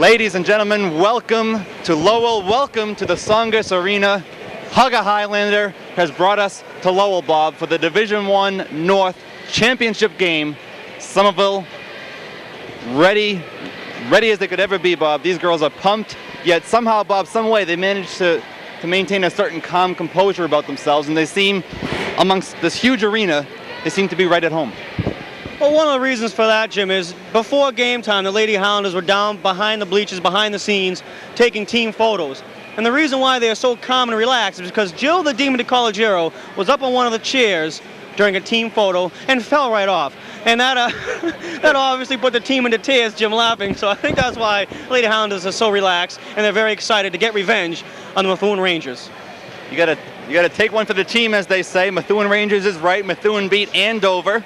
Ladies and gentlemen, welcome to Lowell, welcome to the Tsongas Arena. Hugga Highlander has brought us to Lowell, Bob, for the Division I North Championship game. Somerville, ready as they could ever be, Bob. These girls are pumped, yet somehow, Bob, some way they managed to maintain a certain calm composure about themselves, and they seem, amongst this huge arena, they seem to be right at home. Well, one of the reasons for that, Jim, is before game time, the Lady Highlanders were down behind the bleachers, behind the scenes, taking team photos. And the reason why they are so calm and relaxed is because Jill the Demon DiCollegiero was up on one of the chairs during a team photo and fell right off. And that that obviously put the team into tears, Jim, laughing. So I think that's why Lady Highlanders are so relaxed, and they're very excited to get revenge on the Methuen Rangers. You gotta take one for the team, as they say. Methuen Rangers is right. Methuen beat Andover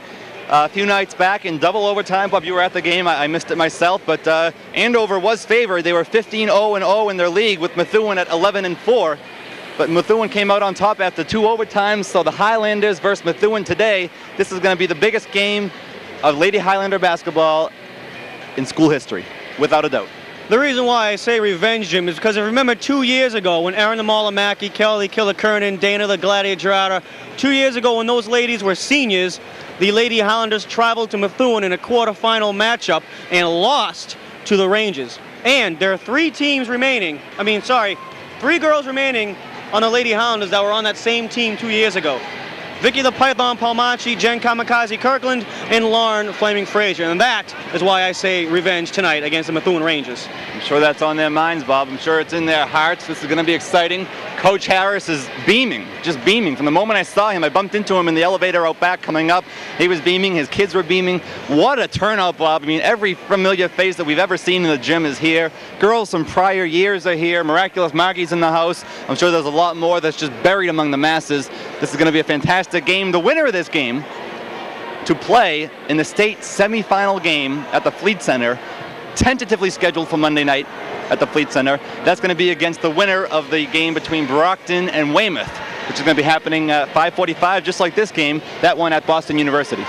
a few nights back in double overtime. Bob, you were at the game. I missed it myself, but Andover was favored. They were 15-0-0 in their league, with Methuen at 11-4. But Methuen came out on top after 2 overtimes, so the Highlanders versus Methuen today, this is going to be the biggest game of Lady Highlander basketball in school history, without a doubt. The reason why I say revenge, Jim, is because I remember 2 years ago when Erin the Mauler Mackey, Kelly Killer Kernan, Dana the Gladiator Gerada, 2 years ago when those ladies were seniors, the Lady Highlanders traveled to Methuen in a quarterfinal matchup and lost to the Rangers. And there are three girls remaining on the Lady Highlanders that were on that same team 2 years ago. Vicky the Python Palmachi, Jen Kamikaze Kirkland, and Lauren Flaming Frazier. And that is why I say revenge tonight against the Methuen Rangers. I'm sure that's on their minds, Bob. I'm sure it's in their hearts. This is going to be exciting. Coach Harris is beaming, just beaming. From the moment I saw him, I bumped into him in the elevator out back coming up. He was beaming. His kids were beaming. What a turnout, Bob. I mean, every familiar face that we've ever seen in the gym is here. Girls from prior years are here. Miraculous Margie's in the house. I'm sure there's a lot more that's just buried among the masses. This is going to be a fantastic game. The winner of this game to play in the state semifinal game at the Fleet Center, tentatively scheduled for Monday night at the Fleet Center. That's going to be against the winner of the game between Brockton and Weymouth, which is going to be happening at 5:45, just like this game, that one at Boston University.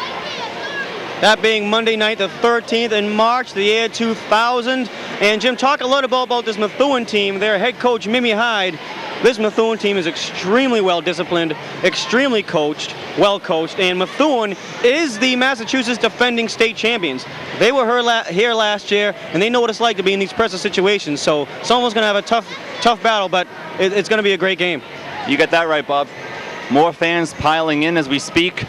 That being Monday night, the 13th in March, the year 2000. And Jim, talk a little bit about this Methuen team. Their head coach, Mimi Hyde. This Methuen team is extremely well disciplined, extremely well coached, and Methuen is the Massachusetts defending state champions. They were here last year, and they know what it's like to be in these pressure situations. So someone's going to have a tough battle, but it's going to be a great game. You get that right, Bob. More fans piling in as we speak.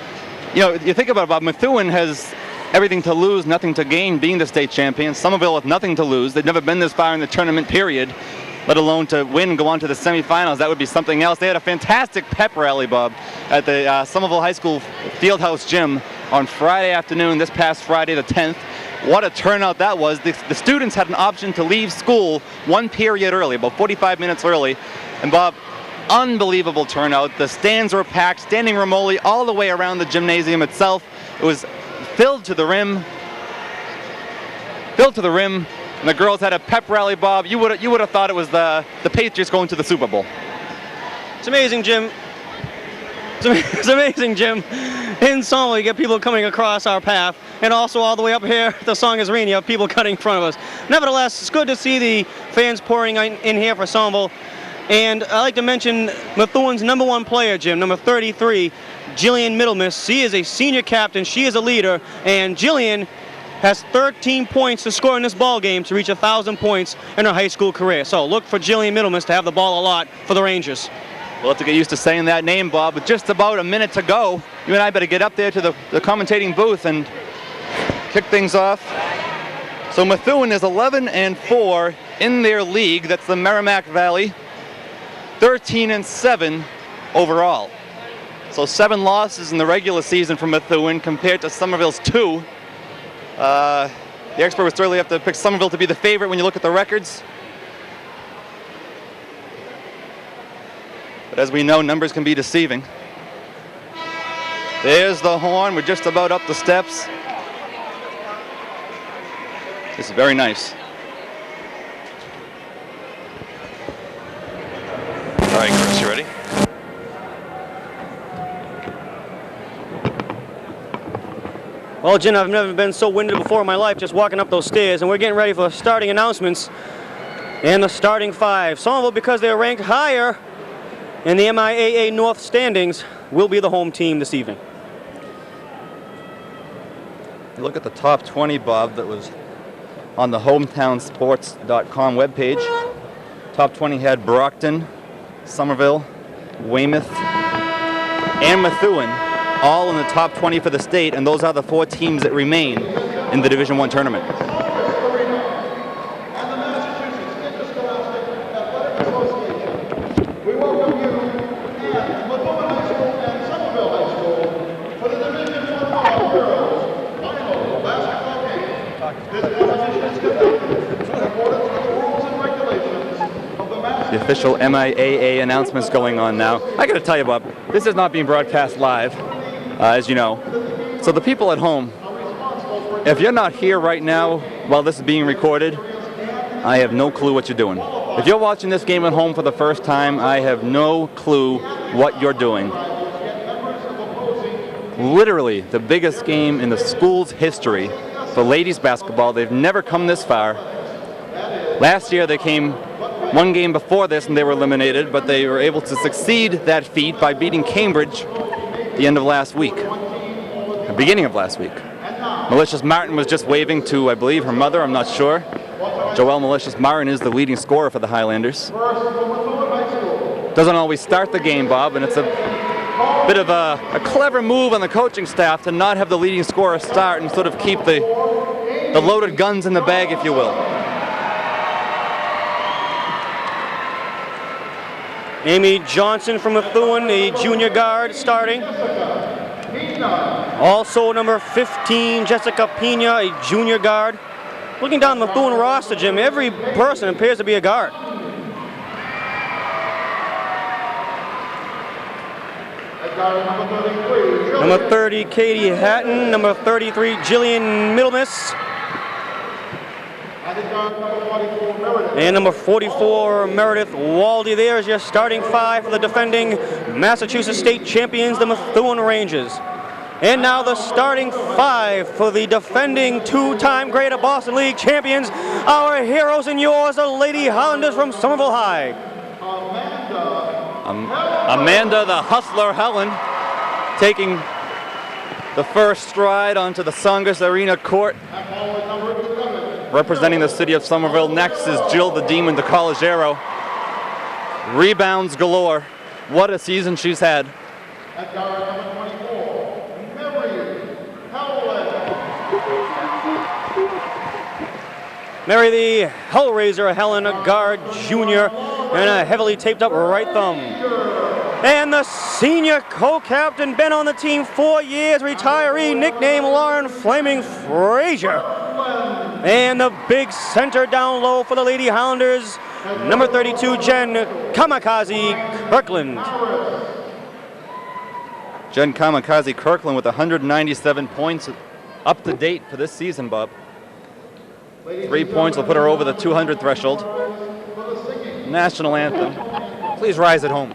You know, you think about it, Bob, Methuen has everything to lose, nothing to gain, being the state champions. Somerville with nothing to lose. They've never been this far in the tournament period, let alone to win and go on to the semifinals. That would be something else. They had a fantastic pep rally, Bob, at the Somerville High School Fieldhouse Gym on Friday afternoon, this past Friday the 10th. What a turnout that was. The students had an option to leave school one period early, about 45 minutes early. And Bob, unbelievable turnout. The stands were packed, standing room only, all the way around the gymnasium itself. It was filled to the rim. And the girls had a pep rally, Bob. You would have thought it was the Patriots going to the Super Bowl. It's amazing, Jim. It's amazing, Jim. In Somerville, you get people coming across our path, and also all the way up here at the Tsongas Arena, you have people cutting in front of us. Nevertheless, it's good to see the fans pouring in here for Somerville. And I'd like to mention Methuen's #1 player, Jim, number 33, Jillian Middlemiss. She is a senior captain. She is a leader, and Jillian has 13 points to score in this ball game to reach 1,000 points in her high school career. So look for Jillian Middlemiss to have the ball a lot for the Rangers. We'll have to get used to saying that name, Bob. With just about a minute to go, you and I better get up there to the commentating booth and kick things off. So Methuen is 11-4 in their league. That's the Merrimack Valley. 13-7 overall. So 7 losses in the regular season for Methuen compared to Somerville's 2. The expert would certainly have to pick Somerville to be the favorite when you look at the records. But as we know, numbers can be deceiving. There's the horn. We're just about up the steps. This is very nice. All right, Chris, you ready? Well, Jim, I've never been so winded before in my life just walking up those stairs, and we're getting ready for starting announcements and the starting five. Somerville, because they're ranked higher in the MIAA North standings, will be the home team this evening. You look at the top 20, Bob, that was on the hometownsports.com webpage. Top 20 had Brockton, Somerville, Weymouth, and Methuen, all in the top 20 for the state, and those are the 4 teams that remain in the Division I tournament. We welcome you and Methuen High School and Somerville High School for the Division I Girls Final Basketball Game. This competition is conducted in accordance with the rules and regulations of the The official MIAA announcements going on now. I gotta tell you, Bob, this is not being broadcast live, as you know. So the people at home, if you're not here right now while this is being recorded, I have no clue what you're doing. If you're watching this game at home for the first time, I have no clue what you're doing. Literally the biggest game in the school's history for ladies basketball. They've never come this far. Last year they came one game before this and they were eliminated, but they were able to succeed that feat by beating Cambridge at the end of last week, the beginning of last week. Malicious Martin was just waving to, I believe, her mother, I'm not sure. Joelle Malicious Martin is the leading scorer for the Highlanders. Doesn't always start the game, Bob, and it's a bit of a clever move on the coaching staff to not have the leading scorer start and sort of keep the loaded guns in the bag, if you will. Amy Johnson from Methuen, the junior guard, starting. Also number 15, Jessica Pena, a junior guard. Looking down the Methuen roster, Jim, every person appears to be a guard. Number 30, Katie Hatton. Number 33, Jillian Middlemiss. And number 44, Meredith Waldy. There's your starting five for the defending Massachusetts State champions, the Methuen Rangers. And now the starting five for the defending two-time Greater Boston League champions, our heroes and yours, the Lady Highlanders from Somerville High. Amanda the Hustler Helen taking the first stride onto the Tsongas Arena court. Representing the city of Somerville next is Jill the Demon DeCollegiero. Rebounds galore. What a season she's had. Mary the Hellraiser Helen, a guard junior, and a heavily taped up right thumb. And the senior co-captain, been on the team 4 years, retiree, nickname Lauren Flaming Frazier. And the big center down low for the Lady Highlanders, number 32, Jen Kamikaze Kirkland. Jen Kamikaze Kirkland with 197 points up to date for this season, Bob. 3 points will put her over the 200 threshold. National anthem. Please rise at home.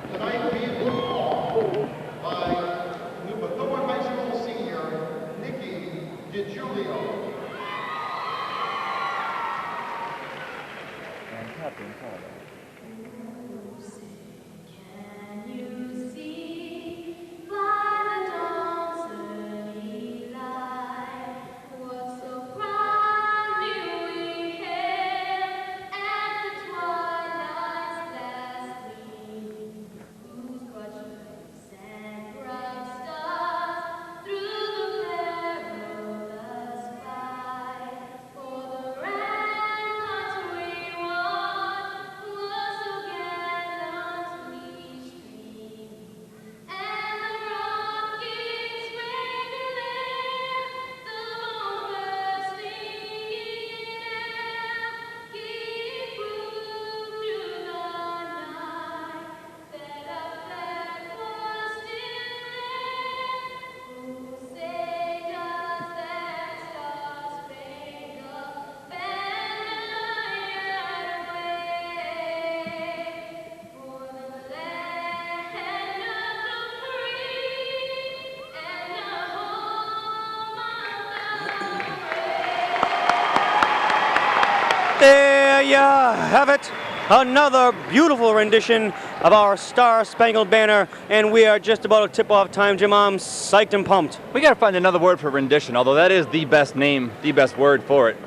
you have it. Another beautiful rendition of our Star-Spangled Banner, and we are just about at tip-off time, Jim. I'm psyched and pumped. We got to find another word for rendition, although that is the best name, the best word for it.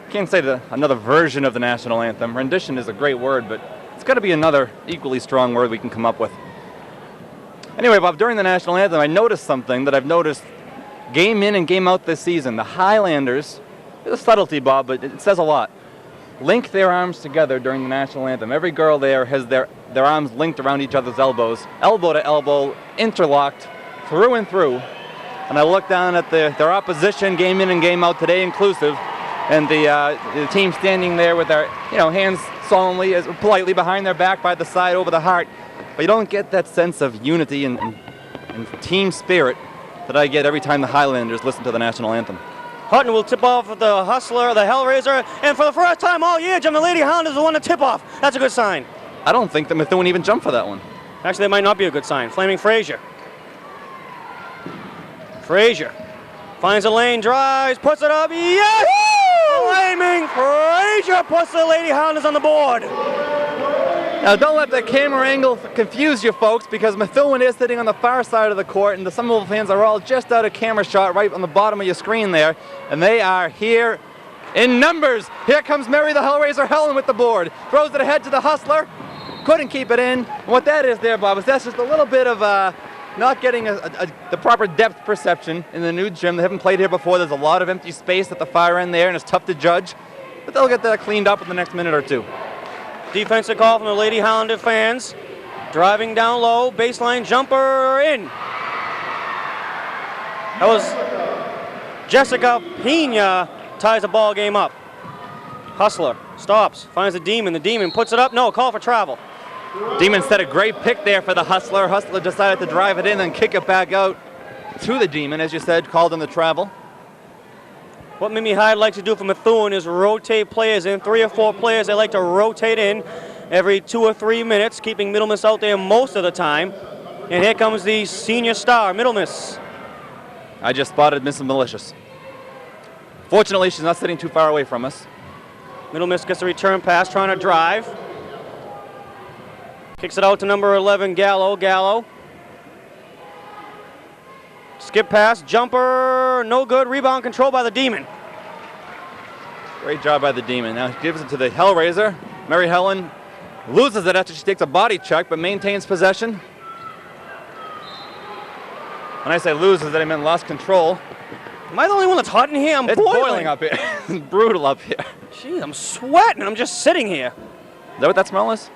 Can't say another version of the national anthem. Rendition is a great word, but it's got to be another equally strong word we can come up with. Anyway, Bob, during the national anthem, I noticed something that I've noticed game in and game out this season. The Highlanders, it's a subtlety, Bob, but it says a lot. Link their arms together during the national anthem. Every girl there has their arms linked around each other's elbows, elbow to elbow, interlocked, through and through. And I look down at their opposition, game in and game out today inclusive, and the team standing there with their hands solemnly, politely behind their back, by the side, over the heart. But you don't get that sense of unity and team spirit that I get every time the Highlanders listen to the national anthem. Hutton will tip off the Hustler, the Hellraiser, and for the first time all year, Jim, the Lady Highlanders will want to tip off. That's a good sign. I don't think that Methuen even jumped for that one. Actually, that might not be a good sign. Flaming Frazier. Frazier finds a lane, drives, puts it up. Yes! Flaming Frazier puts the Lady Highlanders on the board. Now, don't let the camera angle confuse you folks, because Methuen is sitting on the far side of the court, and the Somerville fans are all just out of camera shot right on the bottom of your screen there, and they are here in numbers. Here comes Mary the Hellraiser Helen with the board. Throws it ahead to the Hustler. Couldn't keep it in. And what that is there, Bob, is that's just a little bit of not getting the proper depth perception in the new gym. They haven't played here before. There's a lot of empty space at the far end there, and it's tough to judge. But they'll get that cleaned up in the next minute or two. Defensive call from the Lady Highlander fans. Driving down low, baseline jumper in. That was Jessica Pena, ties the ball game up. Hustler stops, finds the Demon. The Demon puts it up. No, call for travel. Demon set a great pick there for the Hustler. Hustler decided to drive it in and kick it back out to the Demon, as you said, called in the travel. What Mimi Hyde likes to do for Methuen is rotate players in. 3 or 4 players they like to rotate in every 2 or 3 minutes, keeping Middlemiss out there most of the time. And here comes the senior star, Middlemiss. I just spotted Mrs. Malicious. Fortunately, she's not sitting too far away from us. Middlemiss gets a return pass, trying to drive. Kicks it out to number 11, Gallo. Gallo. Skip pass, jumper, no good. Rebound control by the Demon. Great job by the Demon. Now gives it to the Hellraiser. Mary Helen loses it after she takes a body check, but maintains possession. When I say loses, that I meant lost control. Am I the only one that's hot in here? I'm boiling up here. It's brutal up here. Jeez, I'm sweating. I'm just sitting here. Is that what that smell is?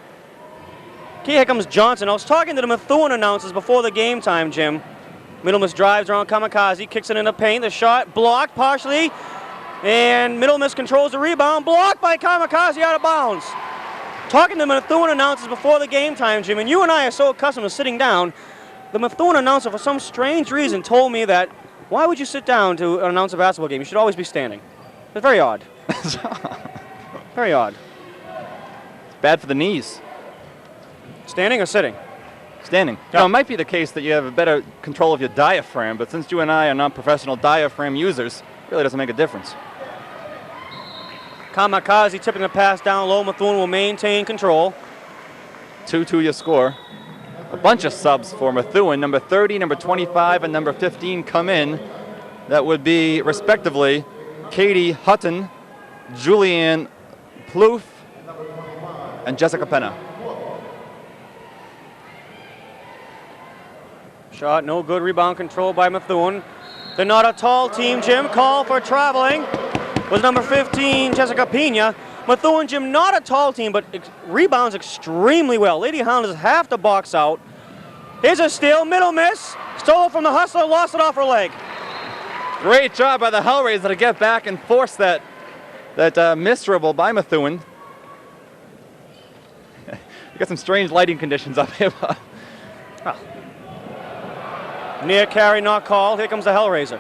Okay, here comes Johnson. I was talking to the Methuen announcers before the game time, Jim. Middlemiss drives around Kamikaze, kicks it in the paint. The shot blocked partially, and Middlemiss controls the rebound. Blocked by Kamikaze, out of bounds. Talking to the Methuen announcers before the game time, Jim, and you and I are so accustomed to sitting down, the Methuen announcer, for some strange reason, told me that, why would you sit down to announce a basketball game? You should always be standing. It's very odd. Very odd. It's bad for the knees. Standing or sitting? Standing. Yep. Now, it might be the case that you have a better control of your diaphragm, but since you and I are non-professional diaphragm users, it really doesn't make a difference. Kamikaze tipping the pass down low. Methuen will maintain control. 2-2 your score. A bunch of subs for Methuen. Number 30, number 25, and number 15 come in. That would be, respectively, Katie Hutton, Julianne Plouffe, and Jessica Pena. Shot no good. Rebound control by Methuen. They're not a tall team, Jim. Call for traveling was number 15, Jessica Pena. Methuen, Jim, not a tall team, but rebounds extremely well. Lady Highlanders have to box out. Here's a steal. Middlemiss. Stole from the Hustler. Lost it off her leg. Great job by the Hellraiser to get back and force that miserable by Methuen. We got some strange lighting conditions up here. Oh. Near carry, not called. Here comes the Hellraiser.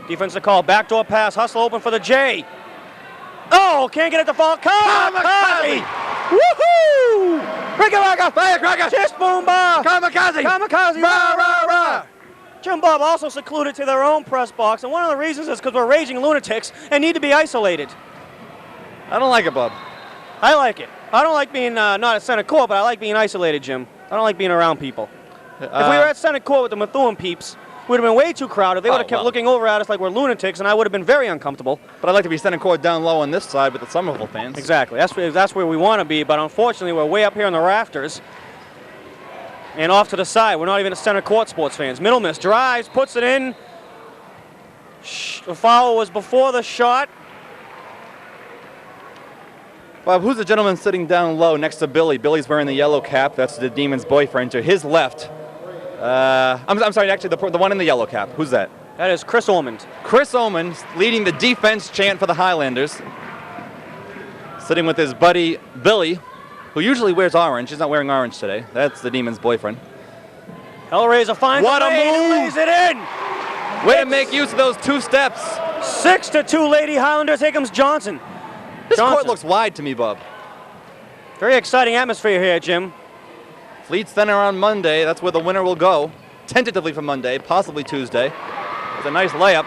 Defensive call. Backdoor pass. Hustle open for the J. Oh, can't get it to fall. Kamikaze! Woohoo! Break it like a firecracker! Just boom bar! Kamikaze! Kamikaze! Rah, rah, rah! Jim Bob also secluded to their own press box, and one of the reasons is because we're raging lunatics and need to be isolated. I don't like it, Bob. I like it. I don't like being not at center court, but I like being isolated, Jim. I don't like being around people. If we were at center court with the Methuen peeps, we'd have been way too crowded. They would have kept looking over at us like we're lunatics, and I would have been very uncomfortable. But I'd like to be center court down low on this side with the Somerville fans. Exactly. That's where we want to be, but unfortunately, we're way up here in the rafters and off to the side. We're not even at center court, sports fans. Middle miss drives, puts it in. The foul was before the shot. Bob, who's the gentleman sitting down low next to Billy? Billy's wearing the yellow cap. That's the Demon's boyfriend. To his left, I'm sorry, actually, the one in the yellow cap. Who's that? That is Chris Ormond. Chris Ormond leading the defense chant for the Highlanders. Sitting with his buddy Billy, who usually wears orange. He's not wearing orange today. That's the Demon's boyfriend. Hellraiser finds What a move! lays it in. Way to make use of those 2 steps. 6-2 Lady Highlanders. Here comes Johnson. This court looks wide to me, Bob. Very exciting atmosphere here, Jim. Fleet Center on Monday. That's where the winner will go. Tentatively for Monday, possibly Tuesday. It's a nice layup.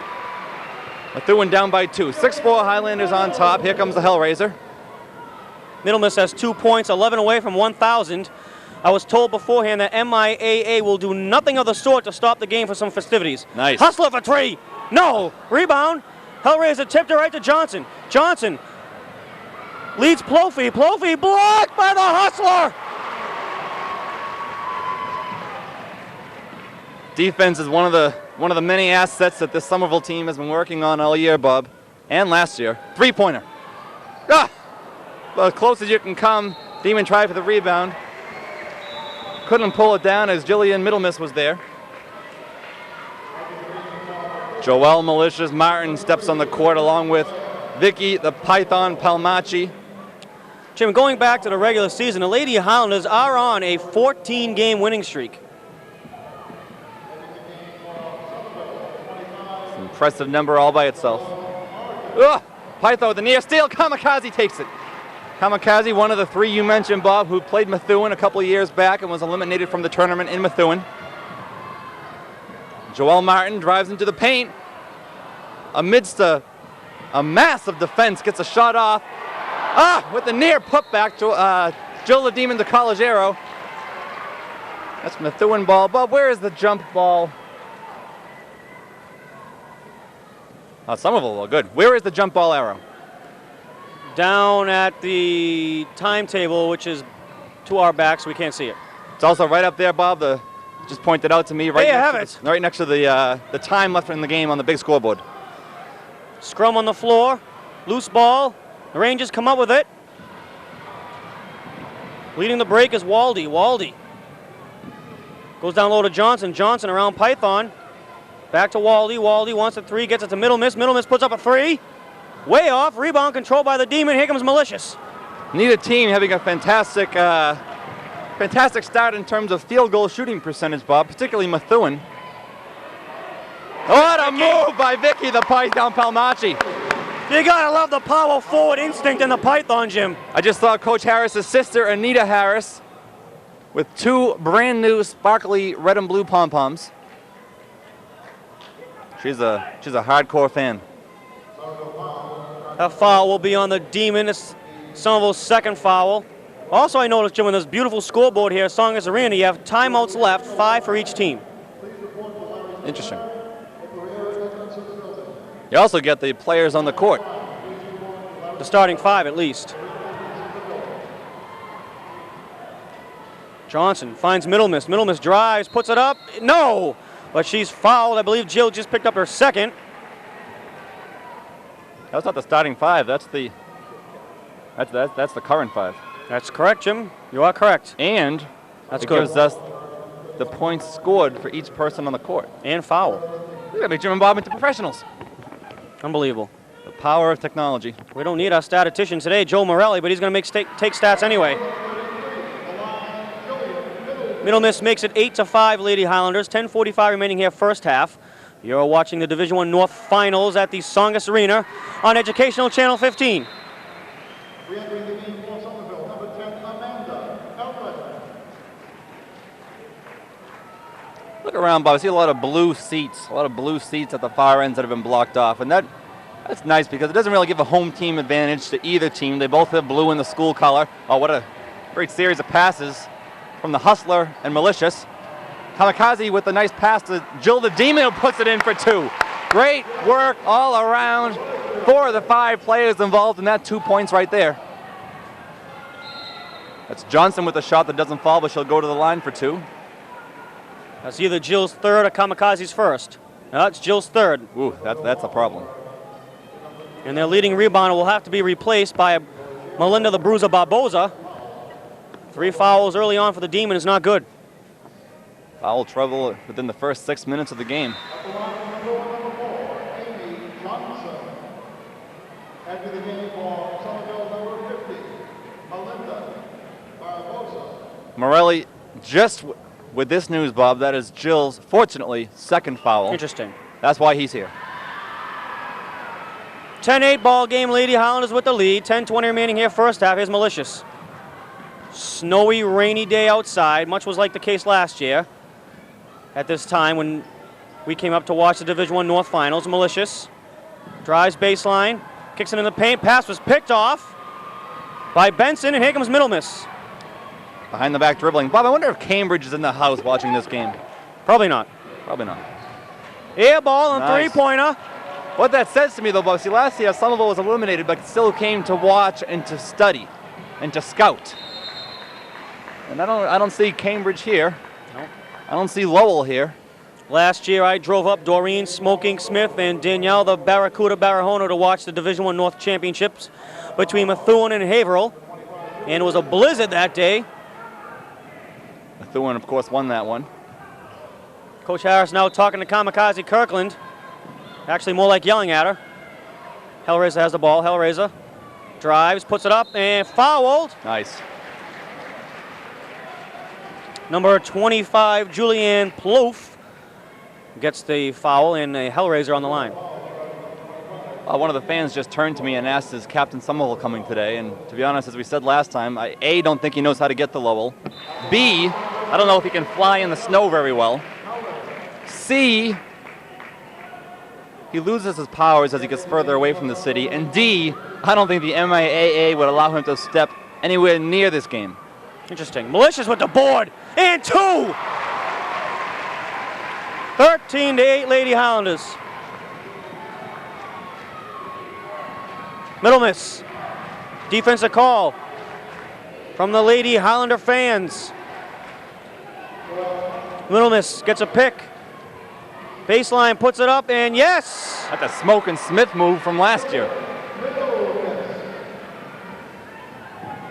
Methuen down by 2. 6-4 Highlanders on top. Here comes the Hellraiser. Middle Miss has 2 points, 11 away from 1,000. I was told beforehand that MIAA will do nothing of the sort to stop the game for some festivities. Nice. Hustler for 3. No. Rebound. Hellraiser tipped it right to Johnson. Johnson leads Plofey. Plofey blocked by the Hustler. Defense is one of the many assets that this Somerville team has been working on all year, Bob, and last year. 3-pointer. Ah! Well, as close as you can come. Demon tried for the rebound. Couldn't pull it down as Jillian Middlemiss was there. Joel Malicious Martin steps on the court along with Vicky the Python Palmacci. Jim, going back to the regular season, the Lady Highlanders are on a 14-game winning streak. It's an impressive number all by itself. Ugh! Python with the near steal. Kamikaze takes it. Kamikaze, one of the 3 you mentioned, Bob, who played Methuen a couple of years back and was eliminated from the tournament in Methuen. Joel Martin drives into the paint. Amidst a mass of defense, gets a shot off. With the near putback to Jill the Demon to College Arrow. That's Methuen ball. Bob, where is the jump ball? Somerville, good. Where is the jump ball arrow? Down at the timetable, which is to our back, so we can't see it. It's also right up there, Bob. Just pointed out to me right next to the time left in the game on the big scoreboard. Scrum on the floor, loose ball. The Rangers come up with it. Leading the break is Waldy. Waldy goes down low to Johnson. Johnson around Python. Back to Waldy. Waldy wants a 3, gets it to Middle Miss. Middle Miss puts up a 3. Way off. Rebound controlled by the Demon. Here comes Malicious. Neither team having a fantastic start in terms of field goal shooting percentage, Bob, particularly Methuen. What a move by Vicky the Python Palmacci. You gotta love the power forward instinct in the Python, Jim. I just saw Coach Harris's sister, Anita Harris, with 2 brand new sparkly red and blue pom-poms. She's a hardcore fan. That foul will be on the Demon. It's Somerville's 2nd foul. Also, I noticed, Jim, on this beautiful scoreboard here at Tsongas Arena, you have timeouts left, 5 for each team. Interesting. You also get the players on the court. The starting 5, at least. Johnson finds Middle Miss. Middle Miss drives, puts it up. No! But she's fouled. I believe Jill just picked up her 2nd. That's not the starting 5. That's the current 5. That's correct, Jim. You are correct. And That's it good. gives us the points scored for each person on the court. And foul. We're gonna make Jim and Bob into professionals. Unbelievable. The power of technology. We don't need our statistician today, Joe Morelli, but he's going to take stats anyway. Middle Miss makes it 8-5, Lady Highlanders. 10:45 remaining here, first half. You're watching the Division I North Finals at the Tsongas Arena on Educational Channel 15. Re-entering the game for Somerville, number 10, Amanda Elwood. Look around, Bob. I see a lot of blue seats at the far ends that have been blocked off. And that That's nice because it doesn't really give a home team advantage to either team. They both have blue in the school color. Oh, what a great series of passes from the Hustler and Malicious. Kamikaze with a nice pass to Jill the Demon, who puts it in for 2. Great work all around. 4 of the 5 players involved in that 2 points right there. That's Johnson with a shot that doesn't fall, but she'll go to the line for 2. That's either Jill's third or Kamikaze's first. No, it's Jill's third. Ooh, that's a problem. And their leading rebounder will have to be replaced by Melinda the Bruiser Barboza. 3 fouls early on for the Demon is not good. Foul trouble within the first 6 minutes of the game. After the game for Somerville number 50, Melinda Barbosa. Morelli, just with this news, Bob, that is Jill's, fortunately, second foul. Interesting. That's why he's here. 10-8 ball game. Lady Highlanders with the lead. 10:20 remaining here first half. Here's Malicious. Snowy, rainy day outside. Much was like the case last year at this time when we came up to watch the Division I North Finals. Malicious drives baseline, kicks it in the paint. Pass was picked off by Benson, and here comes Middle Miss. Behind the back dribbling. Bob, I wonder if Cambridge is in the house watching this game. Probably not. Probably not. Air ball and Nice. three-pointer. What that says to me, though, Bob, see, last year Somerville was eliminated, but still came to watch and to study and to scout. And I don't see Cambridge here. Nope. I don't see Lowell here. Last year, I drove up Doreen Smoking Smith and Danielle the Barracuda Barahona to watch the Division I North Championships between Methuen and Haverhill. And it was a blizzard that day. Methuen, of course, won that one. Coach Harris now talking to Kamikaze Kirkland. Actually, more like yelling at her. Hellraiser has the ball. Hellraiser drives, puts it up, and fouled. Nice. Number 25, Julianne Plouffe, gets the foul, and a Hellraiser on the line. One of the fans just turned to me and asked, is Captain Somerville coming today? And to be honest, as we said last time, I A, don't think he knows how to get to Lowell. B, I don't know if he can fly in the snow very well. C, he loses his powers as he gets further away from the city. And D, I don't think the MIAA would allow him to step anywhere near this game. Interesting. Malicious with the board, and 2! 13-8 Lady Highlanders. Middle Miss. Defensive call from the Lady Highlander fans. Middle Miss gets a pick. Baseline puts it up, and yes! That's a Smoke and Smith move from last year.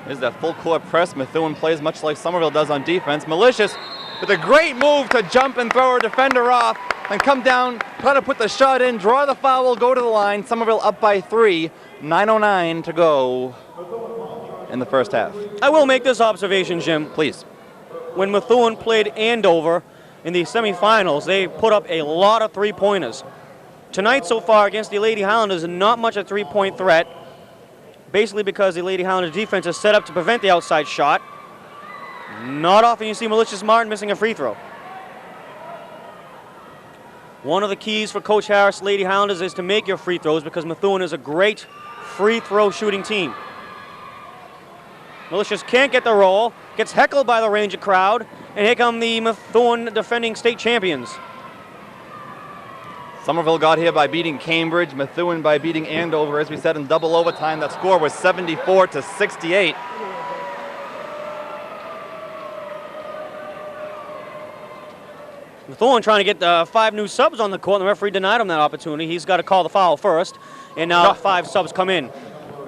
There's that full court press. Methuen plays much like Somerville does on defense. Malicious with a great move to jump and throw her defender off and come down, try to put the shot in, draw the foul, go to the line. Somerville up by 3, 9:09 to go in the first half. I will make this observation, Jim. Please. When Methuen played Andover in the semifinals, they put up a lot of three-pointers. Tonight so far against the Lady Highlanders, not much a three-point threat, basically because the Lady Highlanders defense is set up to prevent the outside shot. Not often you see Malicious Martin missing a free throw. One of the keys for Coach Harris' Lady Highlanders is to make your free throws because Methuen is a great free throw shooting team. Malicious can't get the roll, gets heckled by the Ranger crowd, and here come the Methuen defending state champions. Somerville got here by beating Cambridge, Methuen by beating Andover. As we said, in double overtime, that score was 74-68. Methuen trying to get 5 new subs on the court, and the referee denied him that opportunity. He's got to call the foul first, and now 5 subs come in.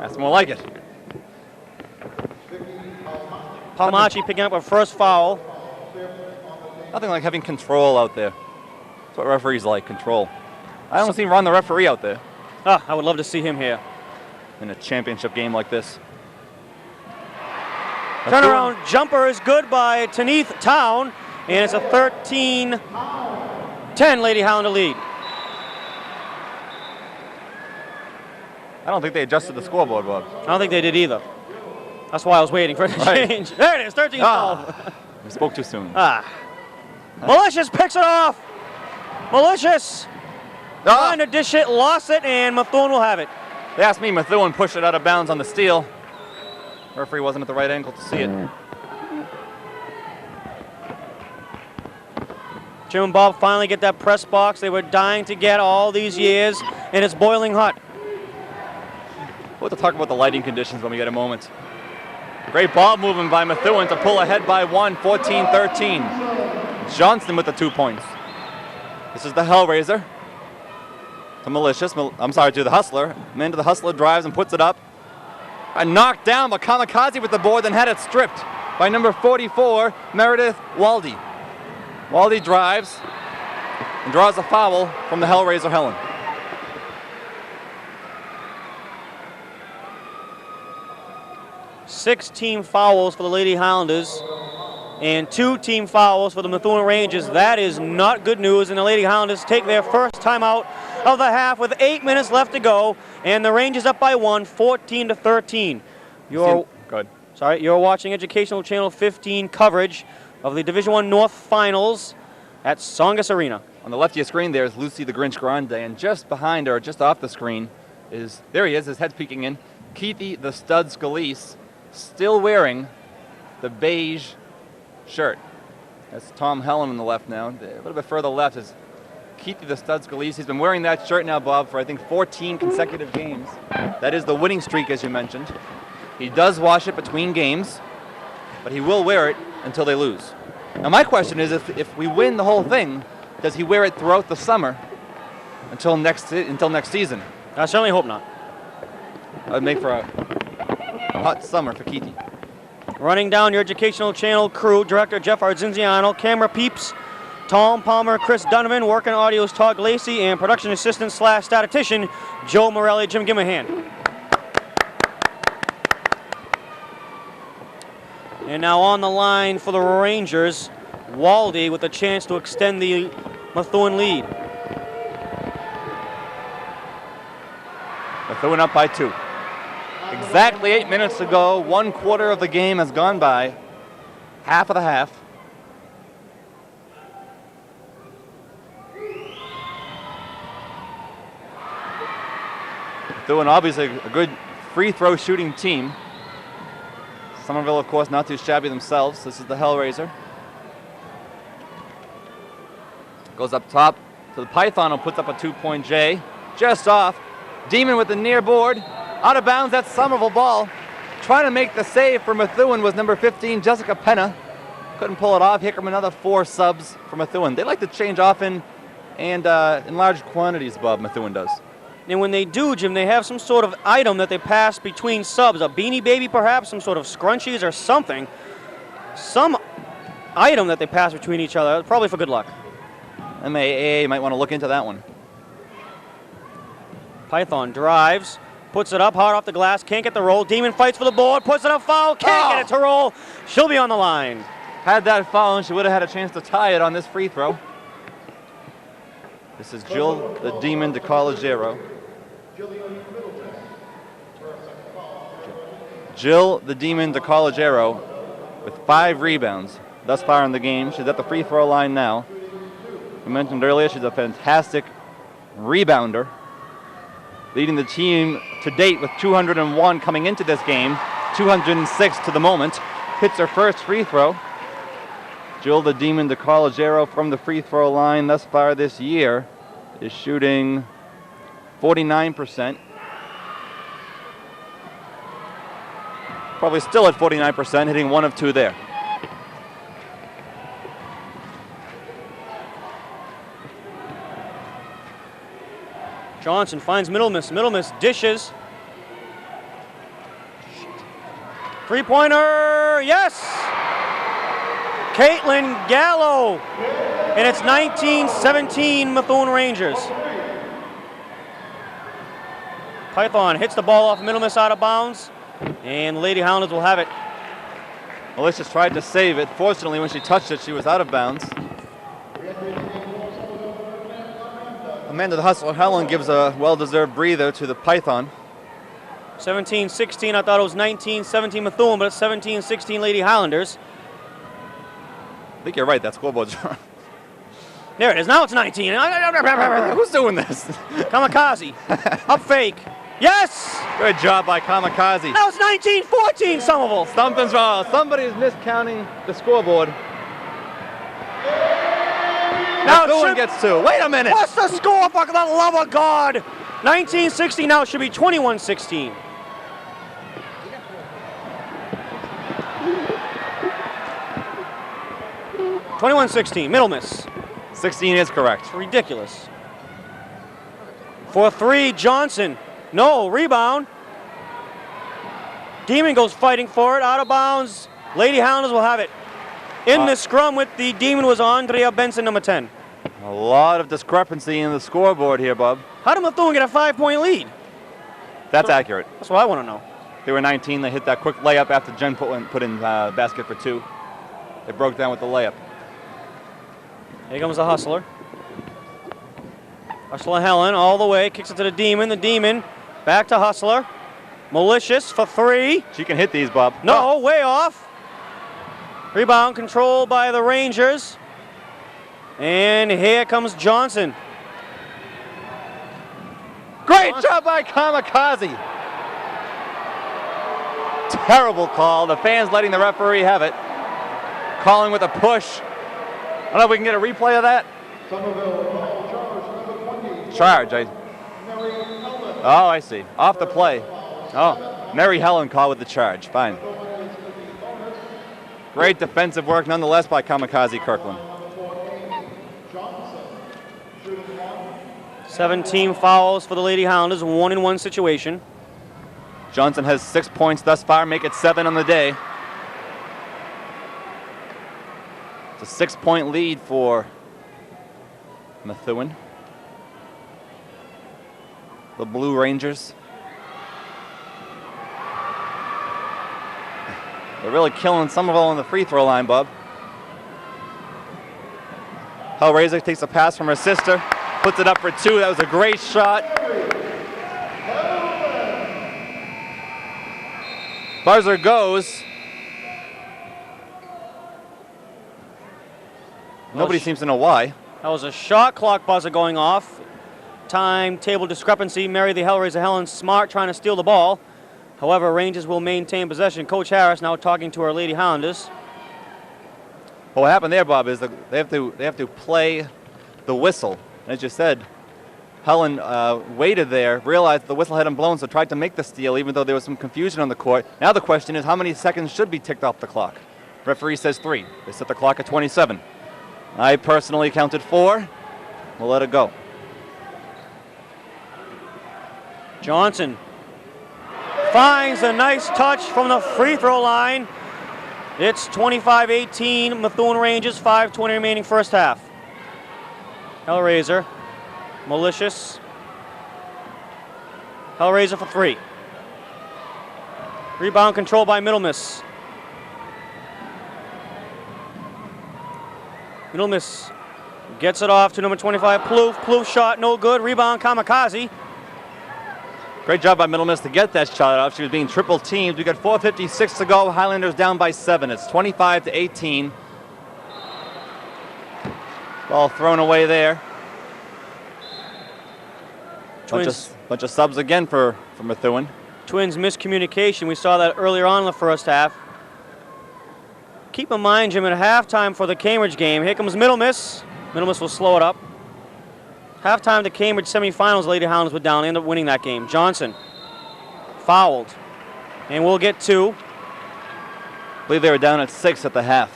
That's more like it. Palmachi picking up a first foul. Nothing like having control out there. That's what referees like, control. I don't see Ron the referee out there I would love to see him here. in a championship game like this. Turnaround jumper is good by Tanith Town, and it's a 13-10 Lady Highlander lead. I don't think they adjusted the scoreboard, Bob. I don't think they did either. That's why I was waiting for it to change. There it is, 13-12. We spoke too soon. Malicious picks it off. Malicious Trying to dish it, lost it, and Methuen will have it. They asked me, Methuen pushed it out of bounds on the steal. Referee wasn't at the right angle to see it. Jim and Bob finally get that press box they were dying to get all these years, and it's boiling hot. We'll have to talk about the lighting conditions when we get a moment. Great ball movement by Methuen to pull ahead by 1, 14-13. Johnson with the 2 points. This is the Hellraiser. To the Hustler. Man to the Hustler, drives and puts it up. And knocked down, but Kamikaze with the board, then had it stripped by number 44, Meredith Waldy. Waldy drives and draws a foul from the Hellraiser Helen. Six team fouls for the Lady Highlanders and 2 team fouls for the Methuen Rangers. That is not good news, and the Lady Highlanders take their first timeout of the half with 8 minutes left to go, and the Rangers up by 1, 14-13. You're watching Educational Channel 15 coverage of the Division I North Finals at Tsongas Arena. On the left of your screen there is Lucy the Grinch Grande, and just behind her, just off the screen, there he is, his head's peeking in, Keithy the Stud Scalise, still wearing the beige shirt. That's Tom Helen on the left now. A little bit further left is Keithy the Stud Scalise. He's been wearing that shirt now, Bob, for I think 14 consecutive games. That is the winning streak, as you mentioned. He does wash it between games, but he will wear it until they lose. Now my question is, if we win the whole thing, does he wear it throughout the summer until next season? I certainly hope not. That would make for a hot summer for Keithy. Running down your Educational Channel crew, Director Jeff Arzinziano, camera peeps, Tom Palmer, Chris Donovan, working audios Todd Lacey, and production assistant / statistician Joe Morelli. Jim, give him a hand. And now on the line for the Rangers, Waldy with a chance to extend the Methuen lead. Methuen up by 2. Exactly 8 minutes to go. 1/4 of the game has gone by. Half of the half. Methuen obviously a good free throw shooting team. Somerville, of course, not too shabby themselves. This is the Hellraiser. Goes up top to the Python, who puts up a 2-point J. Just off. Demon with the near board. Out of bounds, that's Somerville ball. Trying to make the save for Methuen was number 15, Jessica Penna. Couldn't pull it off. Here come another 4 subs for Methuen. They like to change often and in large quantities, Bob, Methuen does. And when they do, Jim, they have some sort of item that they pass between subs. A Beanie Baby, perhaps, some sort of scrunchies or something. Some item that they pass between each other, probably for good luck. MIAA might want to look into that one. Python drives, puts it up hard off the glass, can't get the roll. Demon fights for the board, puts it up foul, can't get it to roll. She'll be on the line. Had that foul, and she would have had a chance to tie it on this free throw. This is Jill the Demon DeCollegiero. Jill the Demon DeCollegiero with 5 rebounds thus far in the game. She's at the free throw line now. We mentioned earlier she's a fantastic rebounder, leading the team to date with 201 coming into this game, 206 to the moment. Hits her first free throw. Jill the Demon DeCollegiero from the free throw line thus far this year is shooting 49%. Probably still at 49%, hitting 1 of 2 there. Johnson finds Middle Miss. Middle Miss dishes. Three-pointer, yes! Caitlin Gallo. And it's 19-17 Methuen Rangers. Python hits the ball off Middle Miss out of bounds. And Lady Highlanders will have it. Malicious tried to save it. Fortunately, when she touched it, she was out of bounds. Amanda the Hustler Helen gives a well-deserved breather to the Python. 17-16, I thought it was 19-17 Methuen, but it's 17-16 Lady Highlanders. I think you're right, that scoreboard's wrong. There it is. Now it's 19. Who's doing this? Kamikaze. Up fake. Yes! Good job by Kamikaze. Now it's 19-14, Somerville. Something's wrong. Somebody's miscounting the scoreboard. Now Methuen gets 2. Wait a minute. What's the score, for the love of God? 19-16, now it should be 21-16. Middle miss. 16 is correct. Ridiculous. For 3, Johnson. No, rebound. Demon goes fighting for it, out of bounds. Lady Highlanders will have it. In the scrum with the Demon was Andrea Benson, number 10. A lot of discrepancy in the scoreboard here, Bob. How did Methuen get a 5-point lead? That's accurate. That's what I want to know. They were 19. They hit that quick layup after Jen put in basket for 2. They broke down with the layup. Here comes the Hustler. Hustler Helen all the way, kicks it to the Demon. The Demon back to Hustler. Malicious for 3. She can hit these, Bob. No, way off. Rebound controlled by the Rangers. And here comes Johnson. Great job by Kamikaze. Terrible call. The fans letting the referee have it. Calling with a push. I don't know if we can get a replay of that. Somerville call charge number 20. Charge. Mary Helen. Oh, I see. Off the play. Oh, Mary Helen called with the charge. Fine. Great defensive work nonetheless by Kamikaze Kirkland. 17 fouls for the Lady Highlanders, 1-in-1 situation. Johnson has 6 points thus far, make it 7 on the day. It's a 6-point lead for Methuen. The Blue Rangers. They're really killing Somerville on the free throw line, Bub. Hellraiser takes a pass from her sister, puts it up for 2. That was a great shot. Buzzer goes. Nobody seems to know why. That was a shot clock buzzer going off. Timetable discrepancy. Mary the Hellraiser Helen Smart trying to steal the ball. However, Rangers will maintain possession. Coach Harris now talking to our Lady Highlanders. Well, what happened there, Bob, is they have to play the whistle. As you said, Helen waited there, realized the whistle hadn't blown, so tried to make the steal, even though there was some confusion on the court. Now the question is, how many seconds should be ticked off the clock? Referee says 3. They set the clock at 27. I personally counted 4. We'll let it go. Johnson finds a nice touch from the free throw line. It's 25-18, Methuen Rangers, 5:20 remaining first half. Hellraiser, malicious. Hellraiser for 3. Rebound controlled by Middle Miss. Middle Miss gets it off to number 25, Plouffe. Plouffe shot, no good. Rebound, Kamikaze. Great job by Middle Miss to get that shot off. She was being triple teamed. We got 4:56 to go. Highlanders down by 7. It's 25-18. Ball thrown away there. Bunch of subs again for Methuen. Twins miscommunication. We saw that earlier on in the first half. Keep in mind, Jim, at halftime for the Cambridge game. Here comes Middle Miss. Middle Miss will slow it up. Halftime to Cambridge semifinals, Lady Highlanders were down. They ended up winning that game. Johnson fouled. And we'll get 2. I believe they were down at 6 at the half.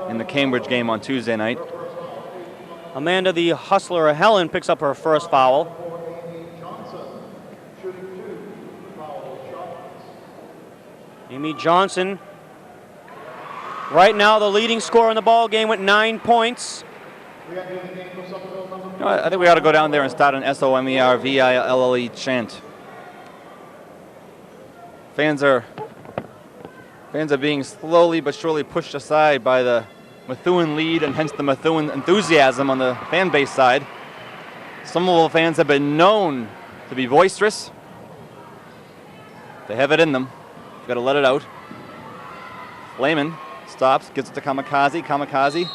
In the Cambridge game on Tuesday night. Amanda the Hustler Helen picks up her first foul. Amy Johnson, right now the leading scorer in the ball game with 9 points. I think we ought to go down there and start an SOMERVILLE chant. Fans are being slowly but surely pushed aside by the Methuen lead and hence the Methuen enthusiasm on the fan base side. Somerville fans have been known to be boisterous. They have it in them. You've got to let it out. Lehman Stops, gets it to Kamikaze. Kamikaze.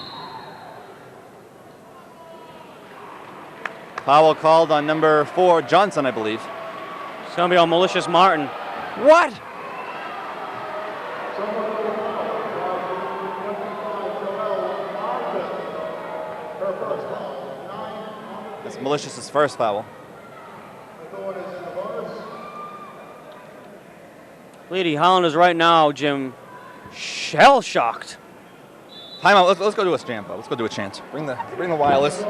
Foul called on number 4, Johnson, I believe. It's going to be on Malicious Martin. What? That's Malicious's first foul. Lady Highlanders right now, Jim, shell-shocked. Timeout. Let's go do a chant. Let's go do a chant. Bring the wireless.